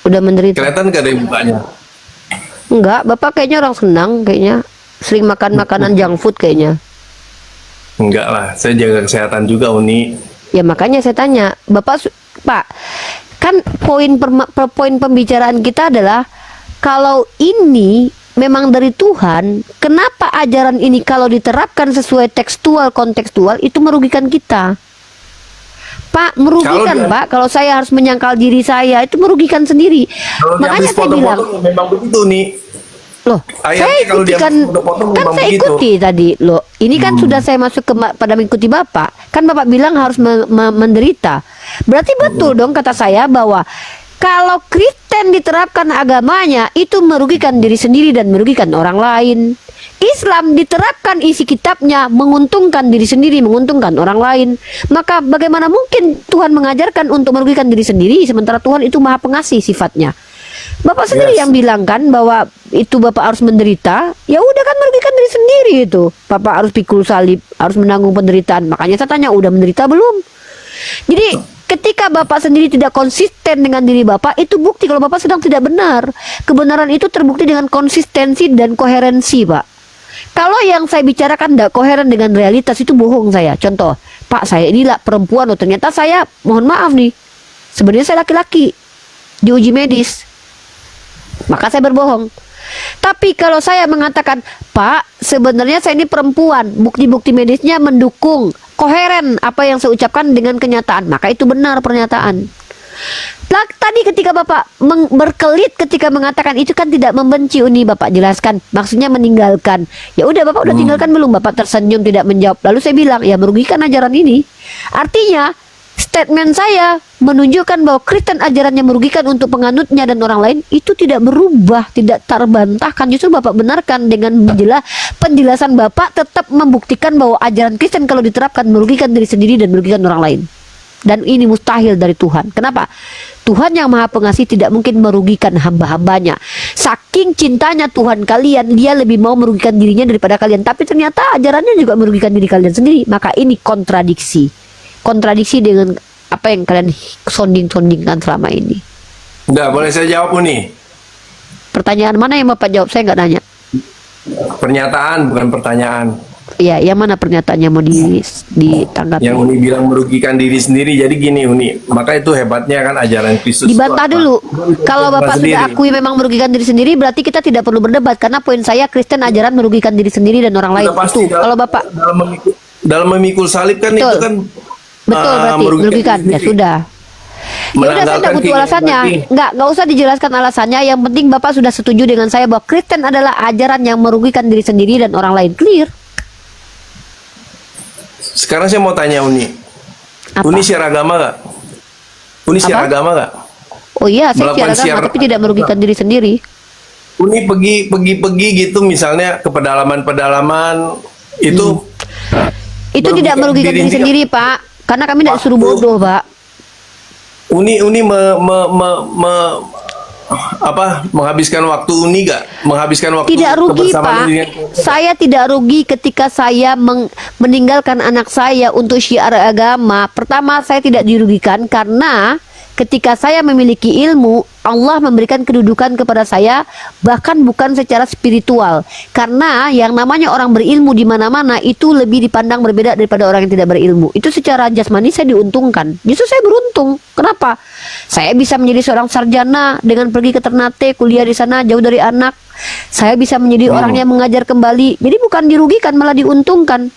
Udah menderita? kelihatan gak dari mukanya. Enggak, Bapak kayaknya orang senang, kayaknya sering makan makanan junk food kayaknya. Enggak lah, saya jaga kesehatan juga, Uni. Ya makanya saya tanya, Pak, kan poin pembicaraan kita adalah kalau ini memang dari Tuhan, kenapa ajaran ini kalau diterapkan sesuai tekstual, kontekstual itu merugikan kita? Pak, merugikan Pak, kalau saya harus menyangkal diri saya, itu merugikan sendiri. Kalau Makanya dihabis saya bilang, potong-potong, memang begitu nih. loh, Ayatnya saya kalau ikuti dia kan potong-potong kan memang saya begitu. ikuti tadi loh. Ini kan sudah saya masuk pada mengikuti Bapak. Kan Bapak bilang harus menderita. Berarti betul dong kata saya bahwa kalau Kristen diterapkan agamanya itu merugikan diri sendiri dan merugikan orang lain. Islam diterapkan isi kitabnya menguntungkan diri sendiri, menguntungkan orang lain. Maka bagaimana mungkin Tuhan mengajarkan untuk merugikan diri sendiri sementara Tuhan itu Maha Pengasih sifatnya. Bapak sendiri yang bilang kan bahwa itu Bapak harus menderita. Ya udah kan merugikan diri sendiri itu. Bapak harus pikul salib, harus menanggung penderitaan. Makanya saya tanya, udah menderita belum? Jadi ketika Bapak sendiri tidak konsisten dengan diri Bapak, itu bukti kalau Bapak sedang tidak benar. Kebenaran itu terbukti dengan konsistensi dan koherensi, Pak. Kalau yang saya bicarakan tidak koheren dengan realitas, itu bohong saya. Contoh, Pak, saya inilah perempuan loh, ternyata saya, mohon maaf nih, sebenarnya saya laki-laki, diuji medis, maka saya berbohong. Tapi kalau saya mengatakan, Pak, sebenarnya saya ini perempuan, bukti-bukti medisnya mendukung, koheren apa yang saya ucapkan dengan kenyataan, maka itu benar pernyataan. Lah, tadi ketika Bapak berkelit ketika mengatakan itu kan tidak membenci, Uni Bapak jelaskan, maksudnya meninggalkan. Ya udah, Bapak udah tinggalkan belum? Bapak tersenyum tidak menjawab. Lalu saya bilang, ya merugikan ajaran ini. Artinya statement saya menunjukkan bahwa Kristen ajarannya merugikan untuk penganutnya dan orang lain itu tidak berubah, tidak terbantahkan. Justru Bapak benarkan dengan penjelasan Bapak tetap membuktikan bahwa ajaran Kristen kalau diterapkan merugikan diri sendiri dan merugikan orang lain. Dan ini mustahil dari Tuhan. Kenapa? Tuhan yang Maha Pengasih tidak mungkin merugikan hamba-hambanya. Saking cintanya Tuhan kalian, dia lebih mau merugikan dirinya daripada kalian. Tapi ternyata ajarannya juga merugikan diri kalian sendiri. Maka ini kontradiksi. Kontradiksi dengan apa yang kalian sonding-sondingkan selama ini. Enggak, boleh saya jawab Uni? Pertanyaan mana yang Bapak jawab? Saya nggak nanya. Pernyataan bukan pertanyaan. Iya, yang mana pernyataannya mau ditanggapi? Yang Uni bilang merugikan diri sendiri. Jadi gini Uni, maka itu hebatnya kan ajaran Kristus. Dibantah itu apa? dulu. Kalau Bapak sendiri. sudah akui memang merugikan diri sendiri, berarti kita tidak perlu berdebat. Karena poin saya, Kristen ajaran merugikan diri sendiri dan orang lain. Sudah pasti Itu kalau Bapak dalam memikul salib kan Betul. itu kan betul berarti merugikan. Ya sudah. Ya udah, saya tidak butuh alasannya. Nggak usah dijelaskan alasannya. Yang penting Bapak sudah setuju dengan saya bahwa Kristen adalah ajaran yang merugikan diri sendiri dan orang lain. Clear? Sekarang saya mau tanya Uni. Apa? Uni siar agama gak? Uni siar Apa? agama gak? Oh iya, saya Melakukan siar agama, siar- tapi tidak merugikan diri sendiri. Uni pergi gitu misalnya ke pedalaman itu Itu tidak merugikan diri sendiri, Pak. Karena kami tidak disuruh bodoh, Pak. Uni menghabiskan waktu Uni gak? Menghabiskan waktu Tidak rugi, kebersamaan Pak. dengan Saya tidak rugi ketika saya meninggalkan anak saya untuk syiar agama. Pertama, saya tidak dirugikan karena ketika saya memiliki ilmu, Allah memberikan kedudukan kepada saya, bahkan bukan secara spiritual. Karena yang namanya orang berilmu di mana-mana itu lebih dipandang berbeda daripada orang yang tidak berilmu. Itu secara jasmani saya diuntungkan. Justru saya beruntung. Kenapa? Saya bisa menjadi seorang sarjana dengan pergi ke Ternate, kuliah di sana jauh dari anak. Saya bisa menjadi orang yang mengajar kembali. Jadi bukan dirugikan, malah diuntungkan.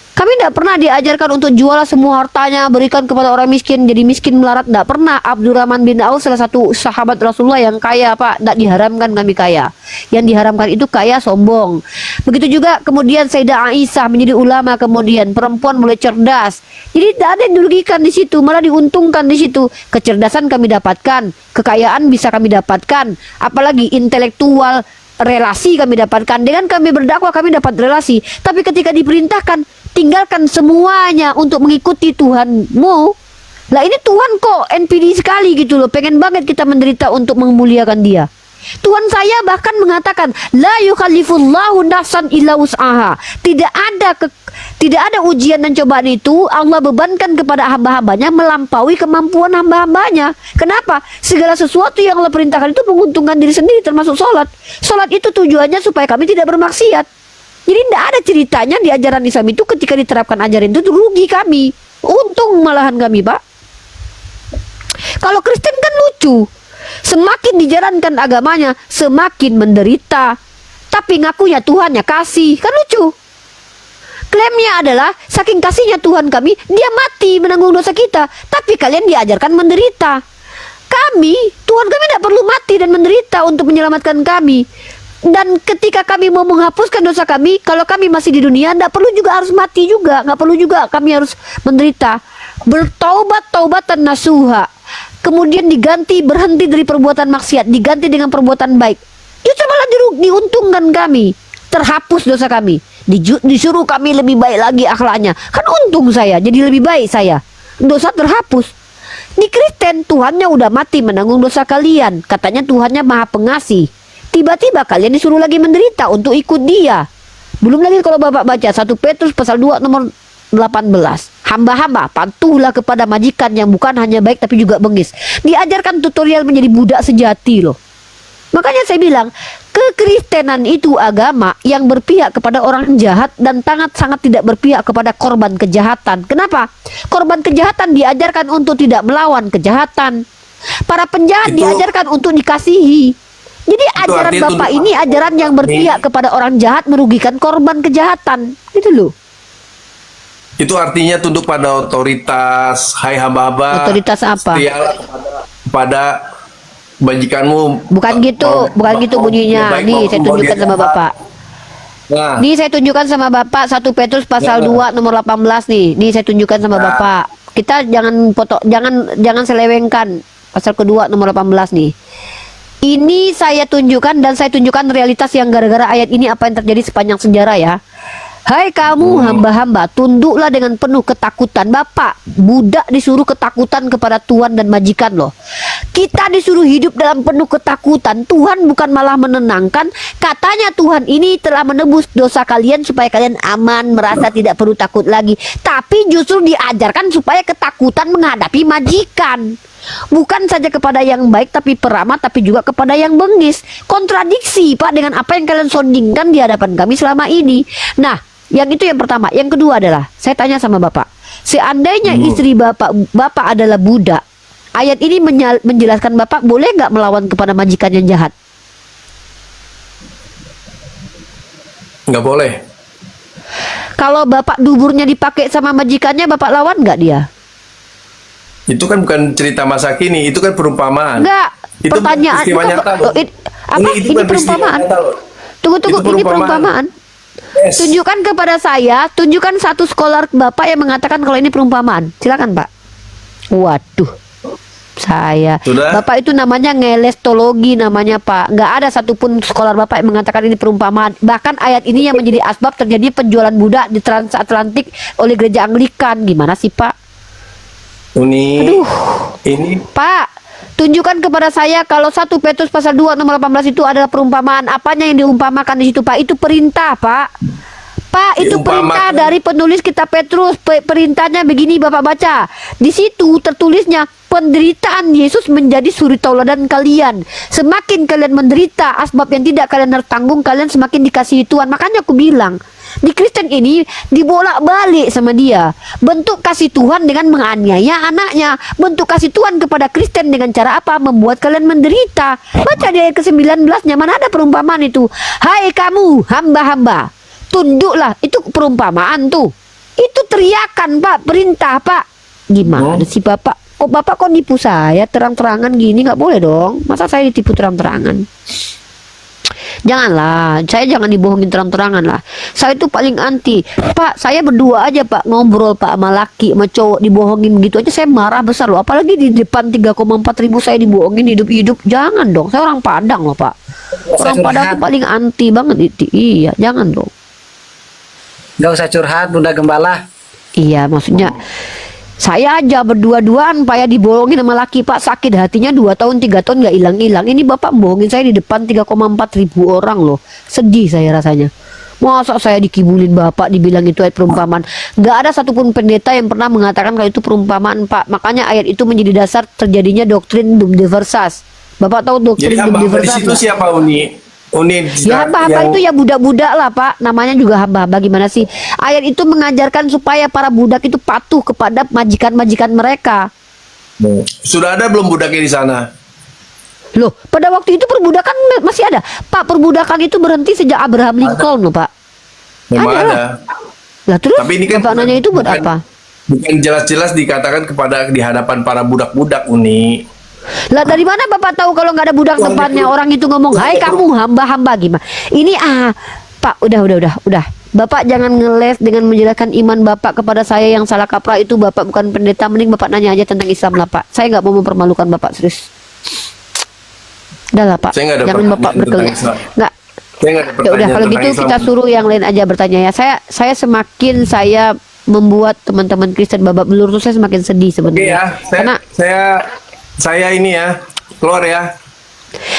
Kami tidak pernah diajarkan untuk jual semua hartanya, berikan kepada orang miskin, jadi miskin melarat. Tidak pernah. Abdurrahman bin Auf salah satu sahabat Rasulullah yang kaya, Pak. Tidak diharamkan kami kaya. Yang diharamkan itu kaya sombong. Begitu juga kemudian Sayyidah Aisyah menjadi ulama, kemudian perempuan mulai cerdas. Jadi tidak ada yang dirugikan di situ, malah diuntungkan di situ. Kecerdasan kami dapatkan, kekayaan bisa kami dapatkan, apalagi intelektual, relasi kami dapatkan. Dengan kami berdakwah kami dapat relasi. Tapi ketika diperintahkan tinggalkan semuanya untuk mengikuti Tuhanmu, lah ini Tuhan kok NPD sekali gitu loh, pengen banget kita menderita untuk memuliakan dia. Tuhan saya bahkan mengatakan la yukallifullahu nafsan illa wus'aha. Tidak ada ujian dan cobaan itu Allah bebankan kepada hamba-hambanya melampaui kemampuan hamba-hambanya. Kenapa? Segala sesuatu yang Allah perintahkan itu menguntungkan diri sendiri, termasuk sholat. Sholat itu tujuannya supaya kami tidak bermaksiat. Jadi tidak ada ceritanya di ajaran Islam itu ketika diterapkan ajaran itu rugi kami. Untung malahan kami, Pak. Kalau Kristen kan lucu. Semakin dijalankan agamanya, semakin menderita. Tapi ngakunya Tuhannya kasih. Kan lucu. Klaimnya adalah saking kasihnya Tuhan kami, dia mati menanggung dosa kita. Tapi kalian diajarkan menderita. Kami, Tuhan kami tidak perlu mati dan menderita untuk menyelamatkan kami. Dan ketika kami mau menghapuskan dosa kami, kalau kami masih di dunia, tidak perlu juga harus mati juga, nggak perlu juga kami harus menderita. Bertaubat taubatan nasuha, kemudian diganti berhenti dari perbuatan maksiat, diganti dengan perbuatan baik. Itu malah diuntungkan kami, terhapus dosa kami, disuruh kami lebih baik lagi akhlaknya. Kan untung saya, jadi lebih baik saya, dosa terhapus. Di Kristen Tuhannya udah mati menanggung dosa kalian, katanya Tuhannya Maha Pengasih. Tiba-tiba kalian disuruh lagi menderita untuk ikut dia. Belum lagi kalau Bapak baca 1 Petrus pasal 2 nomor 18. Hamba-hamba patuhlah kepada majikan yang bukan hanya baik tapi juga bengis. Diajarkan tutorial menjadi budak sejati loh. Makanya saya bilang, kekristenan itu agama yang berpihak kepada orang jahat dan sangat tidak berpihak kepada korban kejahatan. Kenapa? Korban kejahatan diajarkan untuk tidak melawan kejahatan. Para penjahat diajarkan untuk dikasihi. Jadi Itu ajaran artinya Bapak tunduk- ini ajaran yang berpihak kepada orang jahat, merugikan korban kejahatan. Itu loh. Itu artinya tunduk pada otoritas, hai hamba-hamba. Otoritas apa? Setialah kepada bajikanmu. Bukan gitu, bukan gitu bunyinya. Baik Nih, maupun saya mau tunjukkan dia sama jahat. Bapak. Nah, Nih saya tunjukkan sama Bapak 1 Petrus pasal Ya. 2 nomor 18 nih. Nih saya tunjukkan sama Ya. Bapak. Kita jangan jangan selewengkan pasal kedua nomor 18 nih. Ini saya tunjukkan dan saya tunjukkan realitas yang gara-gara ayat ini apa yang terjadi sepanjang sejarah ya. Hai kamu hamba-hamba, tunduklah dengan penuh ketakutan. Bapak, budak disuruh ketakutan kepada tuan dan majikan loh. Kita disuruh hidup dalam penuh ketakutan. Tuhan bukan malah menenangkan. Katanya Tuhan ini telah menebus dosa kalian supaya kalian aman, merasa tidak perlu takut lagi. Tapi justru diajarkan supaya ketakutan menghadapi majikan. Bukan saja kepada yang baik tapi peramah, tapi juga kepada yang bengis. Kontradiksi Pak dengan apa yang kalian sondingkan di hadapan kami selama ini. Nah, yang itu yang pertama. Yang kedua adalah saya tanya sama Bapak, seandainya istri Bapak adalah budak, ayat ini menjelaskan Bapak boleh nggak melawan kepada majikan yang jahat? nggak boleh. Kalau Bapak duburnya dipakai sama majikannya, Bapak lawan nggak dia? Itu kan bukan cerita masa kini, itu kan perumpamaan. Enggak. Itu Pertanyaan peristiwa itu nyata, apa? loh. Apa? Itu Ini kan peristiwa perumpamaan. nyata, loh. Tunggu, Itu ini perumpamaan. Yes. Tunjukkan kepada saya, tunjukkan satu scholar Bapak yang mengatakan kalau ini perumpamaan. Silakan, Pak. Waduh. Saya. Sudah? Bapak itu namanya ngelestologi namanya, Pak. Nggak ada satupun scholar Bapak yang mengatakan ini perumpamaan. Bahkan ayat ini yang menjadi asbab terjadi penjualan budak di transatlantik oleh gereja Anglikan. Gimana sih, Pak? Uni, Aduh. ini Pak, tunjukkan kepada saya kalau 1 Petrus pasal 2 nomor 18 itu adalah perumpamaan. Apanya yang diumpamakan di situ, Pak? Itu perintah, Pak. Pak, itu perintah Diumpamakan. dari penulis kitab Petrus. Perintahnya begini, Bapak baca. Di situ tertulisnya penderitaan Yesus menjadi suri tauladan kalian. Semakin kalian menderita asbab yang tidak kalian tanggung, kalian semakin dikasihi Tuhan. Makanya aku bilang, di Kristen ini dibolak-balik sama dia. Bentuk kasih Tuhan dengan menganiaya anaknya. Bentuk kasih Tuhan kepada Kristen dengan cara apa? Membuat kalian menderita. Baca di ayat ke-19-nya, mana ada perumpamaan itu. Hai kamu hamba-hamba, tunduklah. Itu perumpamaan tuh. Itu teriakan, Pak, perintah, Pak. Gimana sih Bapak? Kok Bapak kok nipu saya terang-terangan gini? Nggak boleh dong. Masa saya ditipu terang-terangan? Janganlah, saya jangan dibohongin terang-terangan lah. Saya itu paling anti. Pak, saya berdua aja Pak ngobrol Pak sama laki, sama cowok dibohongin begitu aja saya marah besar loh. Apalagi di depan 3,4 ribu saya dibohongin hidup-hidup. Jangan dong, saya orang Padang loh Pak. Orang Padang tuh paling anti banget. Iya, jangan dong. Nggak usah curhat, Bunda Gembala. Iya, maksudnya saya aja berdua-duaan Pak ya dibohongin sama laki Pak, sakit hatinya 2 tahun 3 tahun nggak hilang-hilang. Ini Bapak bohongin saya di depan 3,4 ribu orang loh. Sedih saya rasanya. Masa saya dikibulin Bapak dibilang itu ayat perumpamaan. Nggak ada satupun pendeta yang pernah mengatakan kalau itu perumpamaan Pak. Makanya ayat itu menjadi dasar terjadinya doktrin Dum de Versas. Bapak tahu doktrin jadi Dum de hamba di Versas situ nggak? siapa Uni? Uni Ya hamba-hamba yang- itu ya budak-budak lah Pak. Namanya juga hamba-hamba, gimana sih? Ayat itu mengajarkan supaya para budak itu patuh kepada majikan-majikan mereka. Sudah ada belum budaknya di sana? Loh, pada waktu itu perbudakan masih ada. Pak, perbudakan itu berhenti sejak Abraham Lincoln loh Pak. Memang Ada ada. lah. Lah terus Tapi ini kan Bapak nanya itu buat bukan- apa? Bukan jelas-jelas dikatakan kepada di hadapan para budak-budak Uni. Lah dari mana Bapak tahu kalau nggak ada budak depannya? Orang itu ngomong, "Hai kamu hamba-hamba," gimana? Ini Pak, udah. Bapak jangan ngeles dengan menjelaskan iman Bapak kepada saya yang salah kaprah itu. Bapak bukan pendeta, mending Bapak nanya aja tentang Islam lah Pak. Saya nggak mau mempermalukan Bapak, serius. Udah lah Pak, Saya nggak ada jangan Bapak pertanyaan tentang berkelit. Islam. Nggak. Saya nggak ada Ya udah pertanyaan kalau tentang gitu Islam. kita suruh yang lain aja bertanya ya. Saya semakin saya membuat teman-teman Kristen babak belur tuh saya semakin sedih Oke sebenarnya. ya, Karena saya ini ya keluar ya.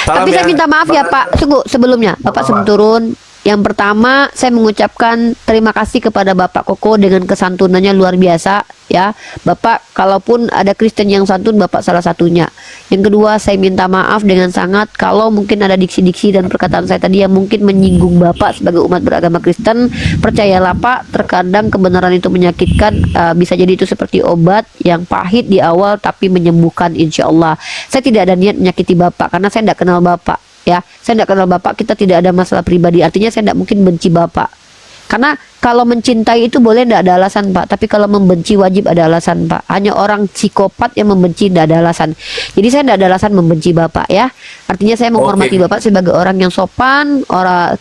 Salam tapi saya ya. minta maaf ya Pak. Tunggu sebelumnya Bapak sebelum turun. Yang pertama saya mengucapkan terima kasih kepada Bapak Koko dengan kesantunannya luar biasa ya. Bapak kalaupun ada Kristen yang santun Bapak salah satunya. Yang kedua saya minta maaf dengan sangat kalau mungkin ada diksi-diksi dan perkataan saya tadi yang mungkin menyinggung Bapak sebagai umat beragama Kristen. Percayalah Pak, terkadang kebenaran itu menyakitkan. Bisa jadi itu seperti obat yang pahit di awal tapi menyembuhkan insya Allah. Saya tidak ada niat menyakiti Bapak karena saya tidak kenal Bapak ya. Saya tidak kenal Bapak, kita tidak ada masalah pribadi. Artinya saya tidak mungkin benci Bapak. Karena kalau mencintai itu boleh tidak ada alasan Pak, tapi kalau membenci wajib ada alasan Pak. Hanya orang psikopat yang membenci tidak ada alasan. Jadi saya tidak ada alasan membenci Bapak ya. Artinya saya menghormati Oke. Bapak sebagai orang yang sopan,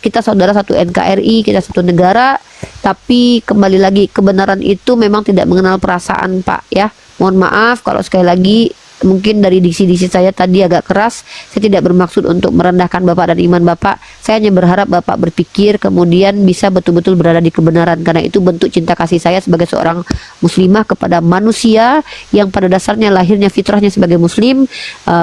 kita saudara satu NKRI, kita satu negara. Tapi kembali lagi, kebenaran itu memang tidak mengenal perasaan Pak ya. Mohon maaf kalau sekali lagi mungkin dari diksi-diksi saya tadi agak keras. Saya tidak bermaksud untuk merendahkan Bapak dan iman Bapak. Saya hanya berharap Bapak berpikir kemudian bisa betul-betul berada di kebenaran, karena itu bentuk cinta kasih saya sebagai seorang muslimah kepada manusia yang pada dasarnya lahirnya fitrahnya sebagai muslim,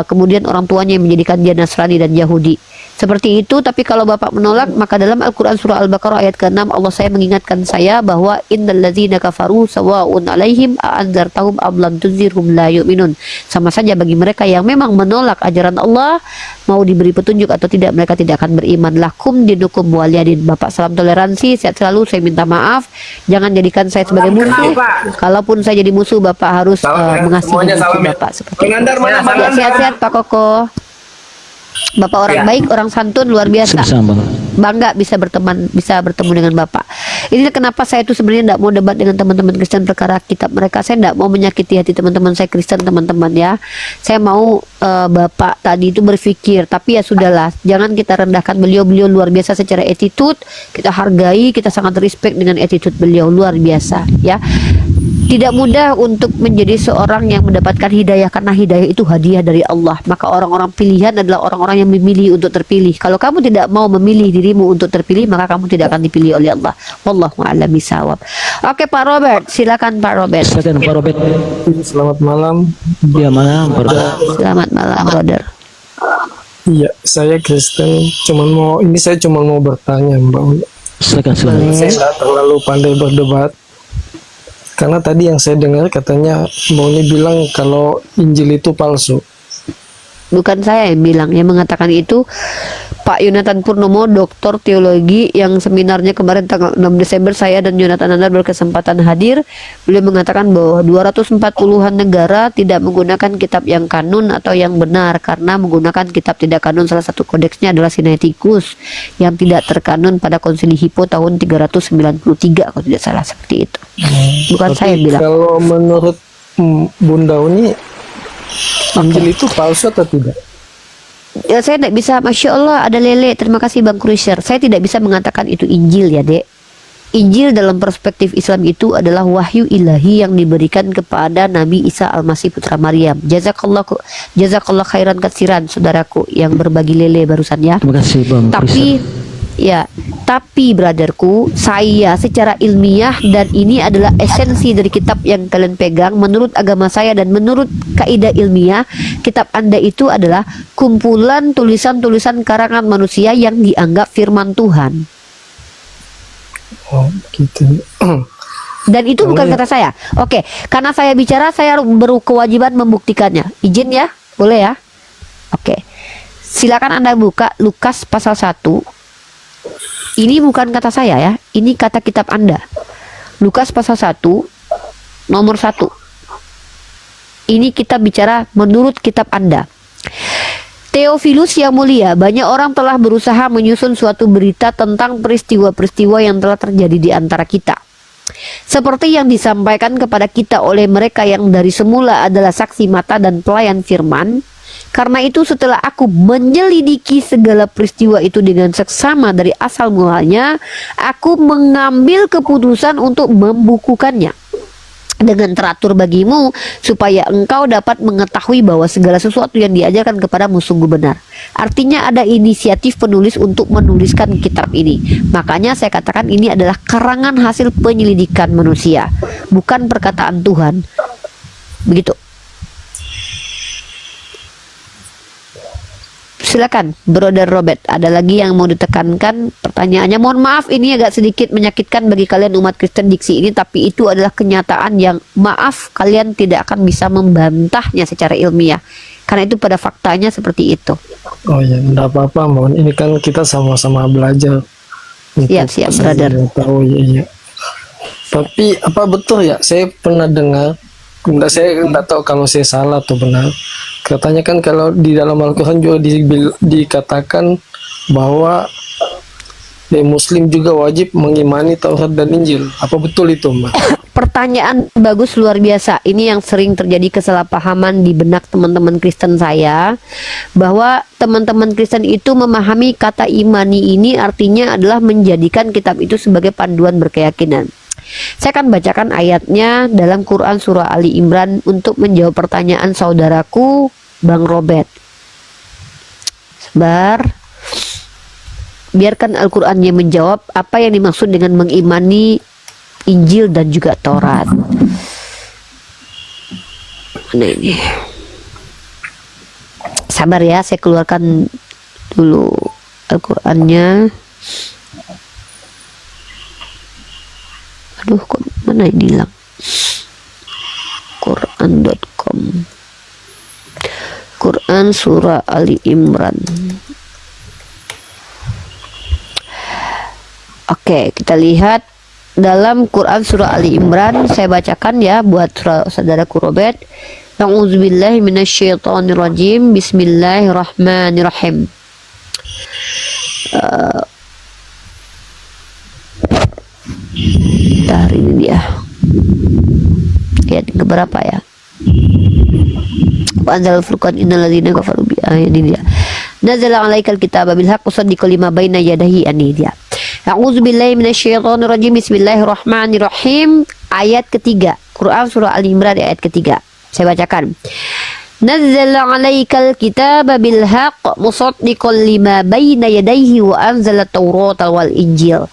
kemudian orang tuanya yang menjadikan dia Nasrani dan Yahudi. Seperti itu. Tapi kalau Bapak menolak, maka dalam Al-Quran surah Al-Baqarah ayat ke-6 Allah saya mengingatkan saya bahwa innal ladzina kafaru sawa'un alaihim a'anzartahum am lam tunzirhum la yu'minun. Sama saja bagi mereka yang memang menolak ajaran Allah, mau diberi petunjuk atau tidak, mereka tidak akan beriman. Lakum dinukum waliyadin. Bapak salam toleransi, sehat selalu. Saya minta maaf, jangan jadikan saya sebagai musuh. Kalaupun saya jadi musuh, Bapak harus Salam ya. mengasihi Semuanya musuh salam ya. Bapak seperti Bang Andar, mana Bang Ya, Andar? sehat-sehat Pak Koko. Bapak orang baik, orang santun, luar biasa. Sama-sama, Bang. Bangga bisa bertemu dengan Bapak. Ini kenapa saya itu sebenarnya tidak mau debat dengan teman-teman Kristen perkara kitab mereka. Saya tidak mau menyakiti hati teman-teman saya Kristen, teman-teman ya. Saya mau Bapak tadi itu berpikir, tapi ya sudahlah, jangan kita rendahkan beliau. Beliau luar biasa secara attitude, kita hargai, kita sangat respect dengan attitude beliau, luar biasa ya. Tidak mudah untuk menjadi seorang yang mendapatkan hidayah, karena hidayah itu hadiah dari Allah. Maka orang-orang pilihan adalah orang-orang yang memilih untuk terpilih. Kalau kamu tidak mau memilih dirimu untuk terpilih, maka kamu tidak akan dipilih oleh Allah. Wallahu a'lam bishawab. Oke Pak Robert, silakan Pak Robert. Silakan Pak Robert. Selamat malam. Dia mana, Pak Robert? Selamat malam, brother. Iya, saya Kristen. Saya cuma mau bertanya, Mbak. Silakan. Saya nggak terlalu pandai berdebat. Karena tadi yang saya dengar katanya Mbak Uni bilang kalau Injil itu palsu. Bukan saya yang bilang, yang mengatakan itu Pak Yonatan Purnomo, doktor teologi, yang seminarnya kemarin tanggal 6 Desember saya dan Yonatan Andar berkesempatan hadir. Beliau mengatakan bahwa 240-an negara tidak menggunakan kitab yang kanun atau yang benar, karena menggunakan kitab tidak kanun. Salah satu kodeksnya adalah Sinaiticus yang tidak terkanun pada Konsili Hippo tahun 393 kalau tidak salah, seperti itu. Bukan Tapi saya yang bilang. kalau menurut Bunda Uni, Injil itu palsu atau tidak? Ya saya tidak bisa, Masya Allah ada lele, terima kasih Bang Krusher. Saya tidak bisa mengatakan itu Injil ya dek. Injil dalam perspektif Islam itu adalah wahyu ilahi yang diberikan kepada Nabi Isa Al-Masih putra Maryam. Jazakallah khairan katsiran, saudaraku yang berbagi lele barusan ya. Terima kasih, Bang. Tapi brotherku, saya secara ilmiah, dan ini adalah esensi dari kitab yang kalian pegang, menurut agama saya dan menurut kaidah ilmiah, kitab Anda itu adalah kumpulan tulisan-tulisan karangan manusia yang dianggap firman Tuhan. Oh, gitu. Dan itu bukan kata saya. Oke, karena saya bicara, saya berkewajiban membuktikannya. Izin ya? Boleh ya? Oke. Silakan Anda buka Lukas pasal 1. Ini bukan kata saya ya, ini kata kitab Anda. Lukas pasal 1 nomor 1. Ini kita bicara menurut kitab Anda. Theophilus yang mulia, banyak orang telah berusaha menyusun suatu berita tentang peristiwa-peristiwa yang telah terjadi di antara kita, seperti yang disampaikan kepada kita oleh mereka yang dari semula adalah saksi mata dan pelayan firman. Karena itu setelah aku menyelidiki segala peristiwa itu dengan seksama dari asal mulanya, aku mengambil keputusan untuk membukukannya dengan teratur bagimu, supaya engkau dapat mengetahui bahwa segala sesuatu yang diajarkan kepadamu sungguh benar. Artinya ada inisiatif penulis untuk menuliskan kitab ini. Makanya saya katakan ini adalah karangan hasil penyelidikan manusia, bukan perkataan Tuhan. Begitu. Silakan, Brother Robert. Ada lagi yang mau ditekankan pertanyaannya? Mohon maaf, ini agak sedikit menyakitkan bagi kalian umat Kristen diksi ini, tapi itu adalah kenyataan yang, maaf, kalian tidak akan bisa membantahnya secara ilmiah, karena itu pada faktanya seperti itu. Oh ya, enggak apa-apa, mohon. Ini kan kita sama-sama belajar. Siap, brother. Tahu ya. Tapi apa betul ya? Saya pernah dengar Enggak, saya enggak tahu kalau saya salah atau benar. Katanya kan kalau di dalam Al-Quran juga dikatakan bahwa Muslim juga wajib mengimani Taurat dan Injil. Apa betul itu, Mbak? Pertanyaan bagus, luar biasa. Ini yang sering terjadi kesalahpahaman di benak teman-teman Kristen saya, bahwa teman-teman Kristen itu memahami kata imani ini artinya adalah menjadikan kitab itu sebagai panduan berkeyakinan. Saya akan bacakan ayatnya dalam Quran surah Ali Imran untuk menjawab pertanyaan saudaraku Bang Robert. Sebar. Biarkan Al-Qur'annya menjawab apa yang dimaksud dengan mengimani Injil dan juga Taurat. Mana ini? Sabar ya, saya keluarkan dulu Al-Qur'annya. Aduh, kok mana ini hilang? Quran.com. Quran surah Ali Imran. Oke, kita lihat dalam Quran surah Ali Imran. Saya bacakan ya buat saudaraku Robert. A'udzubillahi minasyaitonirrajim. Bismillahirrahmanirrahim. Hari ini dia. Ayat keberapa ya? Wa anzalal furqan innal ladzina kafaru bi ini dia. Nazala 'alaikal kitaba bil haqqi musaddiqan lima baina yadayhi ini dia. A'udzubillahi minasyaitonirrajim. Bismillahirrahmanirrahim. Ayat ketiga, Quran surah Al Imran ayat ketiga. Saya bacakan. Nazzala 'alaikal kitaba bil haqq musaddiqan lima baina yadayhi wa anzala at-taurata wal injil.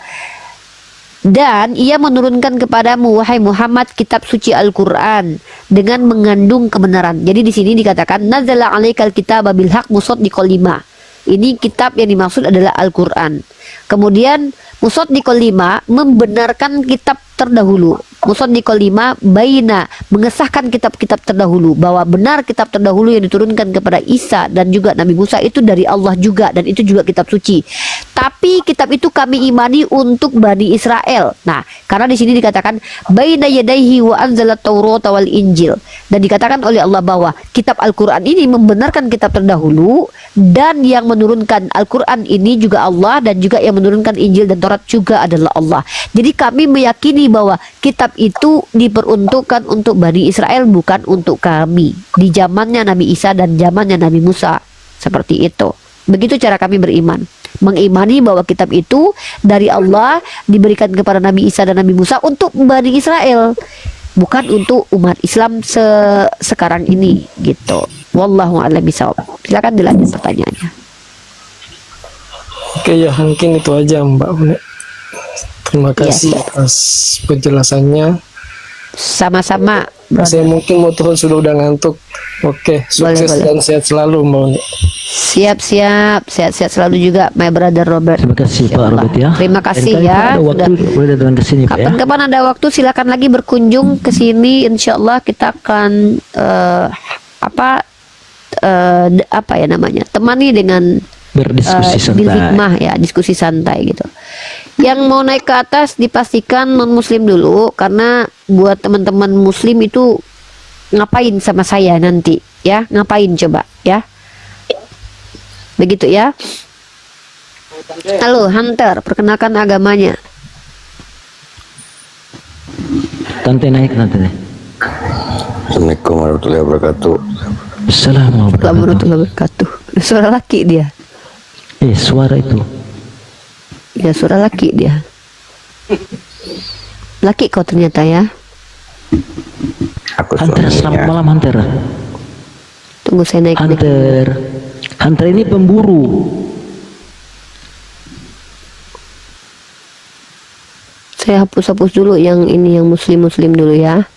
Dan ia menurunkan kepadamu wahai Muhammad kitab suci Al-Qur'an dengan mengandung kebenaran. Jadi di sini dikatakan nazzala 'alaikal kitaba bil haqq musaddiqan lima. Ini kitab yang dimaksud adalah Al-Qur'an. Kemudian musaddiqan lima membenarkan kitab terdahulu. Musaddiqan lima baina mengesahkan kitab-kitab terdahulu, bahwa benar kitab terdahulu yang diturunkan kepada Isa dan juga Nabi Musa itu dari Allah juga, dan itu juga kitab suci. Tapi kitab itu kami imani untuk Bani Israel. Nah, karena di sini dikatakan baina yadaihi wa anzalat Taurata wal Injil, dan dikatakan oleh Allah bahwa kitab Al-Qur'an ini membenarkan kitab terdahulu, dan yang menurunkan Al-Qur'an ini juga Allah, dan juga yang menurunkan Injil dan Taurat juga adalah Allah. Jadi kami meyakini bahwa kitab itu diperuntukkan untuk Bani Israel, bukan untuk kami di zamannya Nabi Isa dan zamannya Nabi Musa. Seperti itu. Begitu cara kami beriman, mengimani bahwa kitab itu dari Allah, diberikan kepada Nabi Isa dan Nabi Musa untuk Bani Israel, bukan untuk umat Islam sekarang ini gitu. Wallahu a'lam bishawab. Silakan dilanjut pertanyaannya. Oke ya, mungkin itu aja Mbak. Terima kasih atas penjelasannya. Sama-sama. Saya mungkin mau turun, sudah udah ngantuk. Oke, sukses Boleh. dan sehat selalu Mbak. Siap-siap, sehat-sehat selalu juga, my brother Robert. Terima kasih Pak Robert ya. Terima kasih Lain kali ya. Ada waktu boleh datang ke sini Pak ya. Kapan-kapan ada waktu silakan lagi berkunjung ke sini. Insya Allah kita akan apa ya namanya, temani dengan Berdiskusi bil santai. hikmah ya, diskusi santai gitu. Yang mau naik ke atas dipastikan non muslim dulu, karena buat teman-teman muslim itu ngapain sama saya nanti ya, ngapain coba ya, begitu ya. Halo Hunter, perkenalkan agamanya. Tante naik nanti. Assalamualaikum warahmatullahi wabarakatuh. Assalamualaikum. Warahmatullahi wabarakatuh. Suara laki dia. Suara itu. Ya, suara laki dia. Laki kau ternyata ya. Aku Hunter, selamat suaminya. malam Hunter. Tunggu saya naik. Hunter. Hunter ini pemburu. Saya hapus dulu yang ini, yang muslim dulu ya.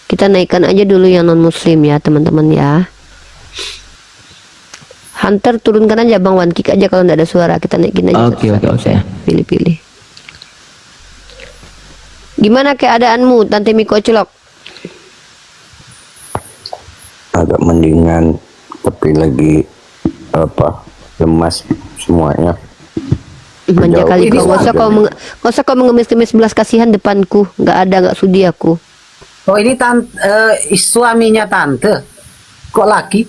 Kita naikkan aja dulu yang non muslim ya teman-teman ya. Hunter turunkan aja Bang, one kick aja kalau nggak ada suara, kita naikin aja. Oke. Pilih-pilih. Gimana keadaanmu Tante Miko Celok? Agak mendingan, tapi lagi lemas semuanya. Manja Jauh kali ini kau, nggak usah sudah. kau mengemis-kemis belas kasihan depanku, nggak sudi aku. Oh ini suaminya tante. Kok laki?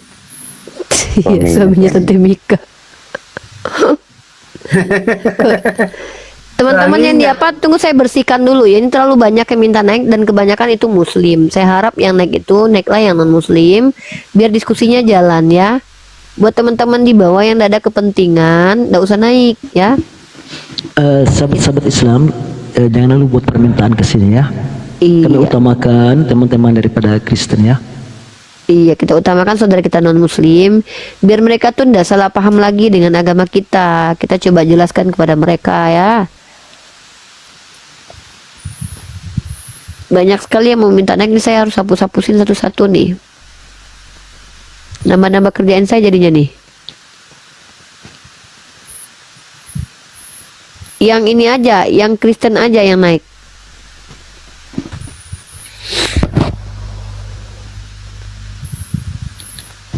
Iya, suaminya Tante Mika. Teman-teman yang di apa, tunggu saya bersihkan dulu ya. Ini terlalu banyak yang minta naik dan kebanyakan itu muslim. Saya harap yang naik itu naiklah yang non muslim biar diskusinya jalan ya. Buat teman-teman di bawah yang tidak ada kepentingan, tidak usah naik ya. Sahabat-sahabat Islam, jangan lalu buat permintaan ke sini ya. Kami Iya. utamakan teman-teman daripada Kristen ya. Iya, kita utamakan saudara kita non muslim biar mereka tuh tidak salah paham lagi dengan agama kita. Kita coba jelaskan kepada mereka ya. Banyak sekali yang mau minta naik, ini saya harus hapus-hapusin satu-satu nih. Nambah-nambah kerjaan saya jadinya nih. Yang ini aja, yang Kristen aja yang naik.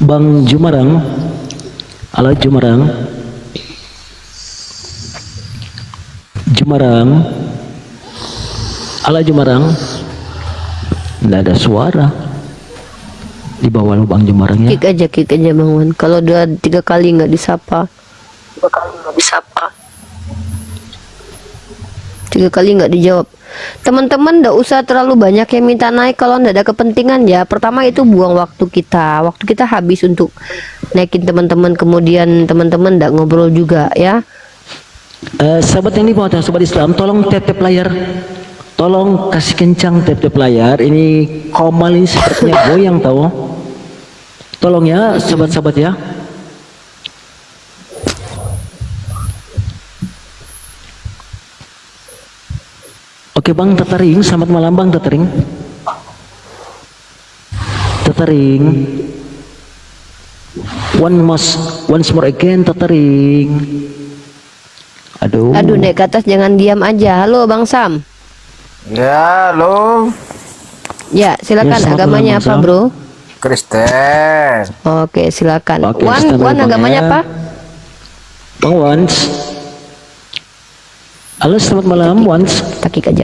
Bang Jumarang, halo Jumarang. Jumarang, halo Jumarang. Nggak ada suara di bawah lubang Jumarang ya. Kick aja Bang Wan. Kalau 2-3 kali nggak disapa. 3 kali nggak dijawab. Teman-teman nggak usah terlalu banyak yang minta naik kalau nggak ada kepentingan ya. Pertama itu buang waktu kita. Waktu kita habis untuk naikin teman-teman. Kemudian teman-teman nggak ngobrol juga ya. Sahabat yang di bawah, sahabat Islam, tolong tap layar. Tolong kasih kencang tap layar. Ini Komal ini sepertinya goyang tahu. Tolong ya sahabat-sahabat ya. Oke Bang Tataring, selamat malam Bang Tataring. Tataring. Once more again Tataring. Aduh. Aduh naik ke atas jangan diam aja. Halo Bang Sam. Ya, lo Ya silakan Ya, selamat agamanya malam, apa Bang Sam. bro? Kristen. Oke silakan. Oke, Wan standby, Bang, agamanya ya. apa? Bang Wans. Halo selamat malam Wans. Takik aja.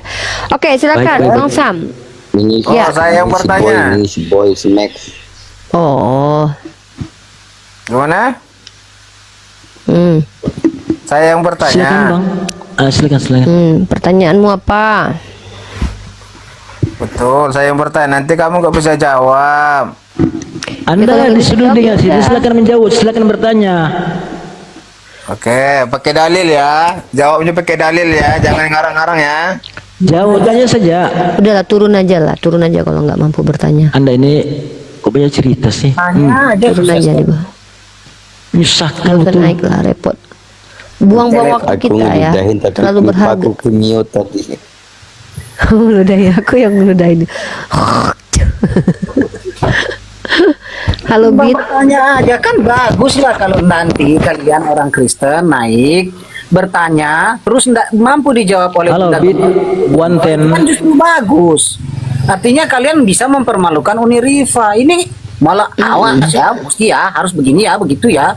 Oke silakan Baik, baik, Bang baik. Sam. Ini Ya. saya yang bertanya. Ini si boy, si Max. Oh. Gimana? Saya yang bertanya. Silakan Bang. Silakan. Pertanyaanmu apa? Betul, saya yang bertanya. Nanti kamu nggak bisa jawab. Anda kalau disuruh dijawab, dengan sini, udah. silakan menjawab, silakan bertanya. Oke, pakai dalil ya. Jawabnya pakai dalil ya. Jangan ngarang-ngarang ya. Jawabnya saja. Udahlah turun aja kalau nggak mampu bertanya. Anda ini kok banyak cerita sih? Tanya aja Turun susah aja di sekali. bawah. Menyusahkan Nggak usah betul. naik lah repot. Buang-buang waktu Aku kita ya. ngeludahin tapi Terlalu lupa berharga. aku ke mute tadi. Ngeludahin aku yang ngeludahin. Halo Bit. Bertanya aja kan bagus lah kalau nanti kalian orang Kristen naik bertanya terus nggak mampu dijawab oleh Halo Bunda Bit, Gembala. 110. Kan justru bagus. Artinya kalian bisa mempermalukan Uniriva. Ini malah awas ya, mesti ya harus begini ya, begitu ya.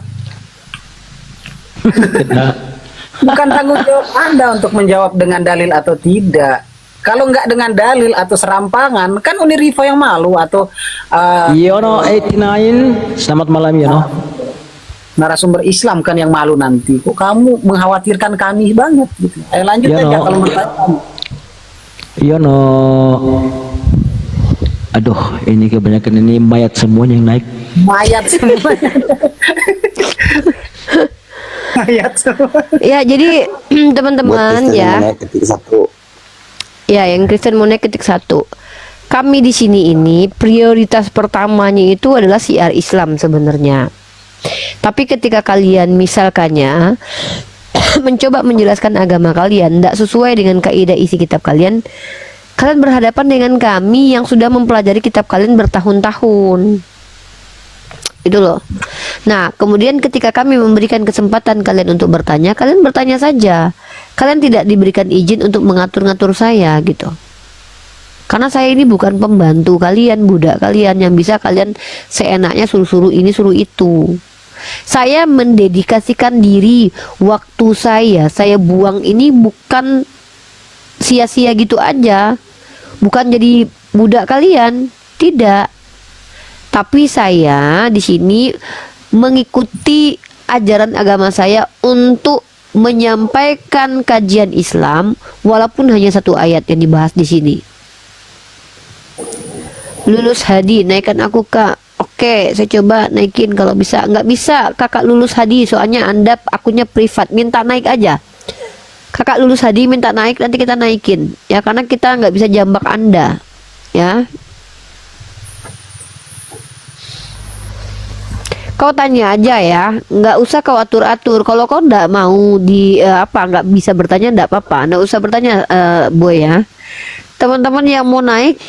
Bukan tanggung jawab Anda untuk menjawab dengan dalil atau tidak. Kalau nggak dengan dalil atau serampangan, kan Uniriva yang malu atau Yono 89, selamat malam Yono. narasumber Islam kan yang malu nanti. Kok kamu mengkhawatirkan kami banget gitu. Ayo lanjut Ya, aja no. kalau menurut kamu. Yono. Aduh, ini kebanyakan ini mayat semuanya yang naik. Mayat semua. Mayat semua. Ya jadi teman-teman ya. Ketik satu. Ya, yang Kristen mau naik ketik 1. Kami di sini ini prioritas pertamanya itu adalah siar Islam sebenarnya. Tapi ketika kalian misalkannya mencoba menjelaskan agama kalian tidak sesuai dengan kaidah isi kitab kalian, kalian berhadapan dengan kami yang sudah mempelajari kitab kalian bertahun-tahun. Itu loh. Nah, kemudian ketika kami memberikan kesempatan kalian untuk bertanya, kalian bertanya saja. Kalian tidak diberikan izin untuk mengatur-ngatur saya gitu. Karena saya ini bukan pembantu kalian, budak kalian yang bisa kalian seenaknya suruh-suruh ini, suruh itu. Saya mendedikasikan diri, waktu saya buang ini bukan sia-sia gitu aja. Bukan jadi budak kalian, tidak. Tapi saya di sini mengikuti ajaran agama saya untuk menyampaikan kajian Islam walaupun hanya satu ayat yang dibahas di sini. Lulus Hadi, naikkan aku Kak. Oke, saya coba naikin kalau bisa. Nggak bisa Kakak Lulus Hadi, soalnya Anda akunnya privat. Minta naik aja. Kakak Lulus Hadi minta naik, nanti kita naikin. Ya, karena kita nggak bisa jambak Anda. Ya. Kau tanya aja ya, nggak usah kau atur-atur. Kalau kau nggak mau nggak bisa bertanya, nggak apa-apa. Nggak usah bertanya, Boy ya. Teman-teman yang mau naik,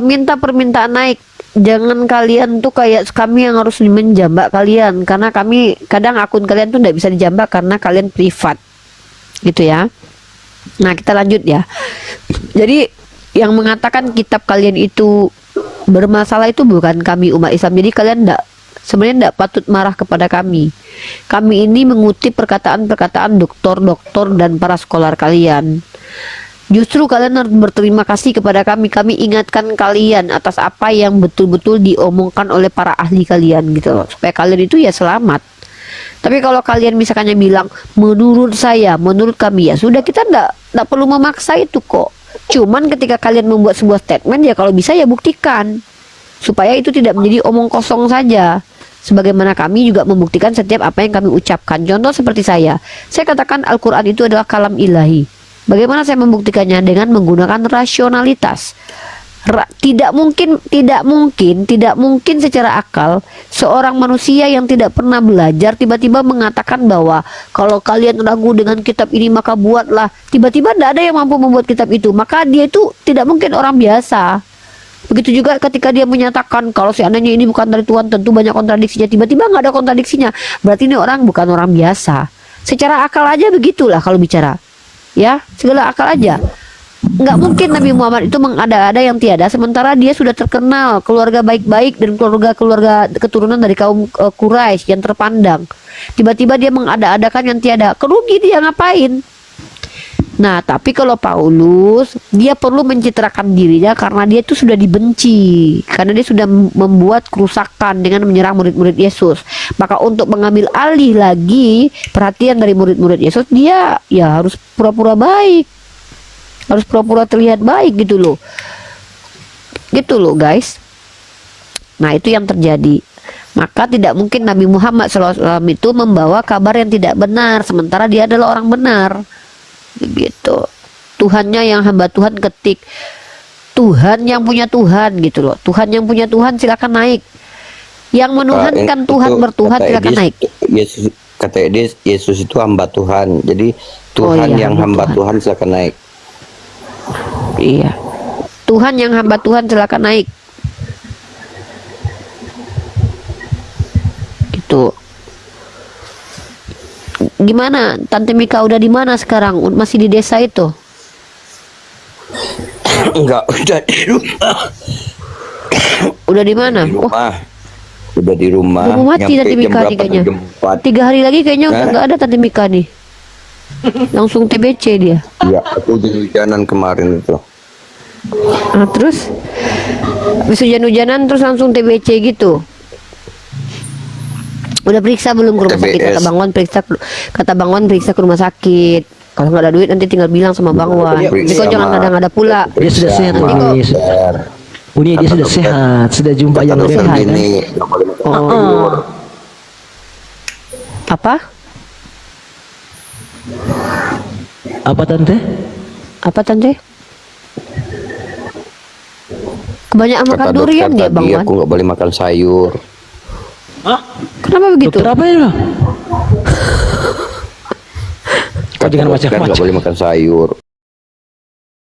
minta permintaan naik. Jangan kalian tuh kayak kami yang harus menjambak kalian, karena kami kadang akun kalian tuh nggak bisa dijambak karena kalian privat, gitu ya. Nah, kita lanjut ya. Jadi yang mengatakan kitab kalian itu bermasalah itu bukan kami umat Islam. Jadi kalian sebenarnya tidak patut marah kepada kami. Kami ini mengutip perkataan-perkataan doktor-doktor dan para skolar kalian. Justru kalian harus berterima kasih kepada kami. Kami ingatkan kalian atas apa yang betul-betul diomongkan oleh para ahli kalian gitu loh, supaya kalian itu ya selamat. Tapi kalau kalian misalkannya bilang menurut saya, menurut kami, ya sudah, kita nggak perlu memaksa itu kok. Cuman ketika kalian membuat sebuah statement, ya kalau bisa ya buktikan supaya itu tidak menjadi omong kosong saja. Sebagaimana kami juga membuktikan setiap apa yang kami ucapkan. Contoh seperti saya katakan Al-Quran itu adalah kalam ilahi. Bagaimana saya membuktikannya? Dengan menggunakan rasionalitas. Tidak mungkin secara akal seorang manusia yang tidak pernah belajar tiba-tiba mengatakan bahwa kalau kalian ragu dengan kitab ini maka buatlah. Tiba-tiba tidak ada yang mampu membuat kitab itu, maka dia itu tidak mungkin orang biasa. Begitu juga ketika dia menyatakan kalau seandainya ini bukan dari Tuhan, tentu banyak kontradiksinya. Tiba-tiba nggak ada kontradiksinya, berarti ini orang bukan orang biasa. Secara akal aja begitulah kalau bicara, ya, segala akal aja. Nggak mungkin Nabi Muhammad itu mengada-ada yang tiada, sementara dia sudah terkenal keluarga baik-baik dan keluarga keturunan dari kaum Quraisy yang terpandang. Tiba-tiba dia mengada-adakan yang tiada, kerugi dia ngapain? Nah, tapi kalau Paulus, dia perlu mencitrakan dirinya karena dia itu sudah dibenci, karena dia sudah membuat kerusakan dengan menyerang murid-murid Yesus. Maka untuk mengambil alih lagi perhatian dari murid-murid Yesus, dia ya harus pura-pura baik, harus pura-pura terlihat baik gitu loh guys. Nah, itu yang terjadi. Maka tidak mungkin Nabi Muhammad SAW itu membawa kabar yang tidak benar, sementara dia adalah orang benar. Begitu. Tuhannya yang hamba Tuhan ketik, Tuhan yang punya Tuhan gitu loh. Tuhan yang punya Tuhan silakan naik. Yang menuhankan Tuhan bertuhan silakan naik. Yesus, kata Edis, Yesus itu hamba Tuhan. Jadi Tuhan yang hamba Tuhan silakan naik. Iya. Tuhan yang hamba Tuhan silakan naik. Gitu. Gimana Tante Mika, udah di mana sekarang? Masih di desa itu? Enggak, udah di rumah. Udah di mana? Di rumah. Udah di rumah. Belum mati Tante Mika nih kayaknya. 3 hari lagi kayaknya udah nggak ada Tante Mika nih. Langsung TBC dia. Iya, aku hujan-hujanan kemarin itu. Nah, terus habis hujan-hujanan terus langsung TBC gitu. Udah periksa belum ke rumah sakit? Kata Bang Wan periksa ke rumah sakit. Kalau nggak ada duit nanti tinggal bilang sama Bang Wan. Jadi kok jangan ada pula. Dia sudah sehat ini. Uni dia sudah sehat, sudah jumpa yang lebih sehat. Oh. Apa? Apa tante? Apa tante? Kebanyakan makan durian dia Bang Wan. Aku nggak boleh makan sayur. Kenapa begitu? Dokter apa ya? Kau jangan Nggak macam-macam. boleh makan sayur.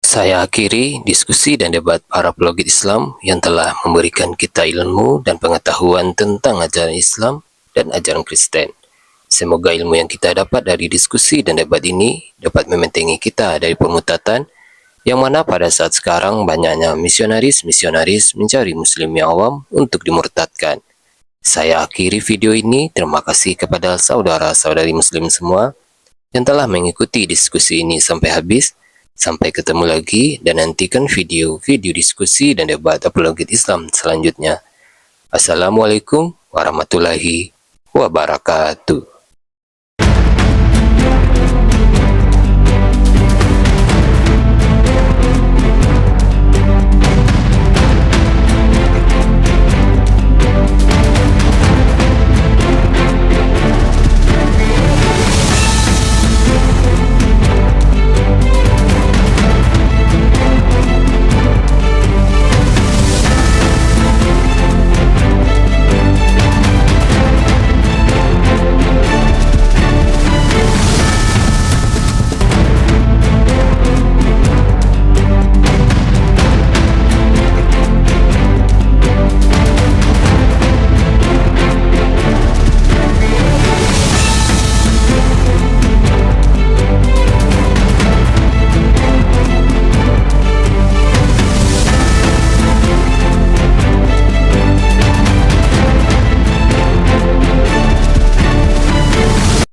Saya akhiri diskusi dan debat para pelogit Islam yang telah memberikan kita ilmu dan pengetahuan tentang ajaran Islam dan ajaran Kristen. Semoga ilmu yang kita dapat dari diskusi dan debat ini dapat membentengi kita dari pemutatan yang mana pada saat sekarang banyaknya misionaris mencari muslim yang awam untuk dimurtadkan. Saya akhiri video ini. Terima kasih kepada saudara-saudari muslim semua yang telah mengikuti diskusi ini sampai habis. Sampai ketemu lagi dan nantikan video-video diskusi dan debat apologet Islam selanjutnya. Assalamualaikum warahmatullahi wabarakatuh.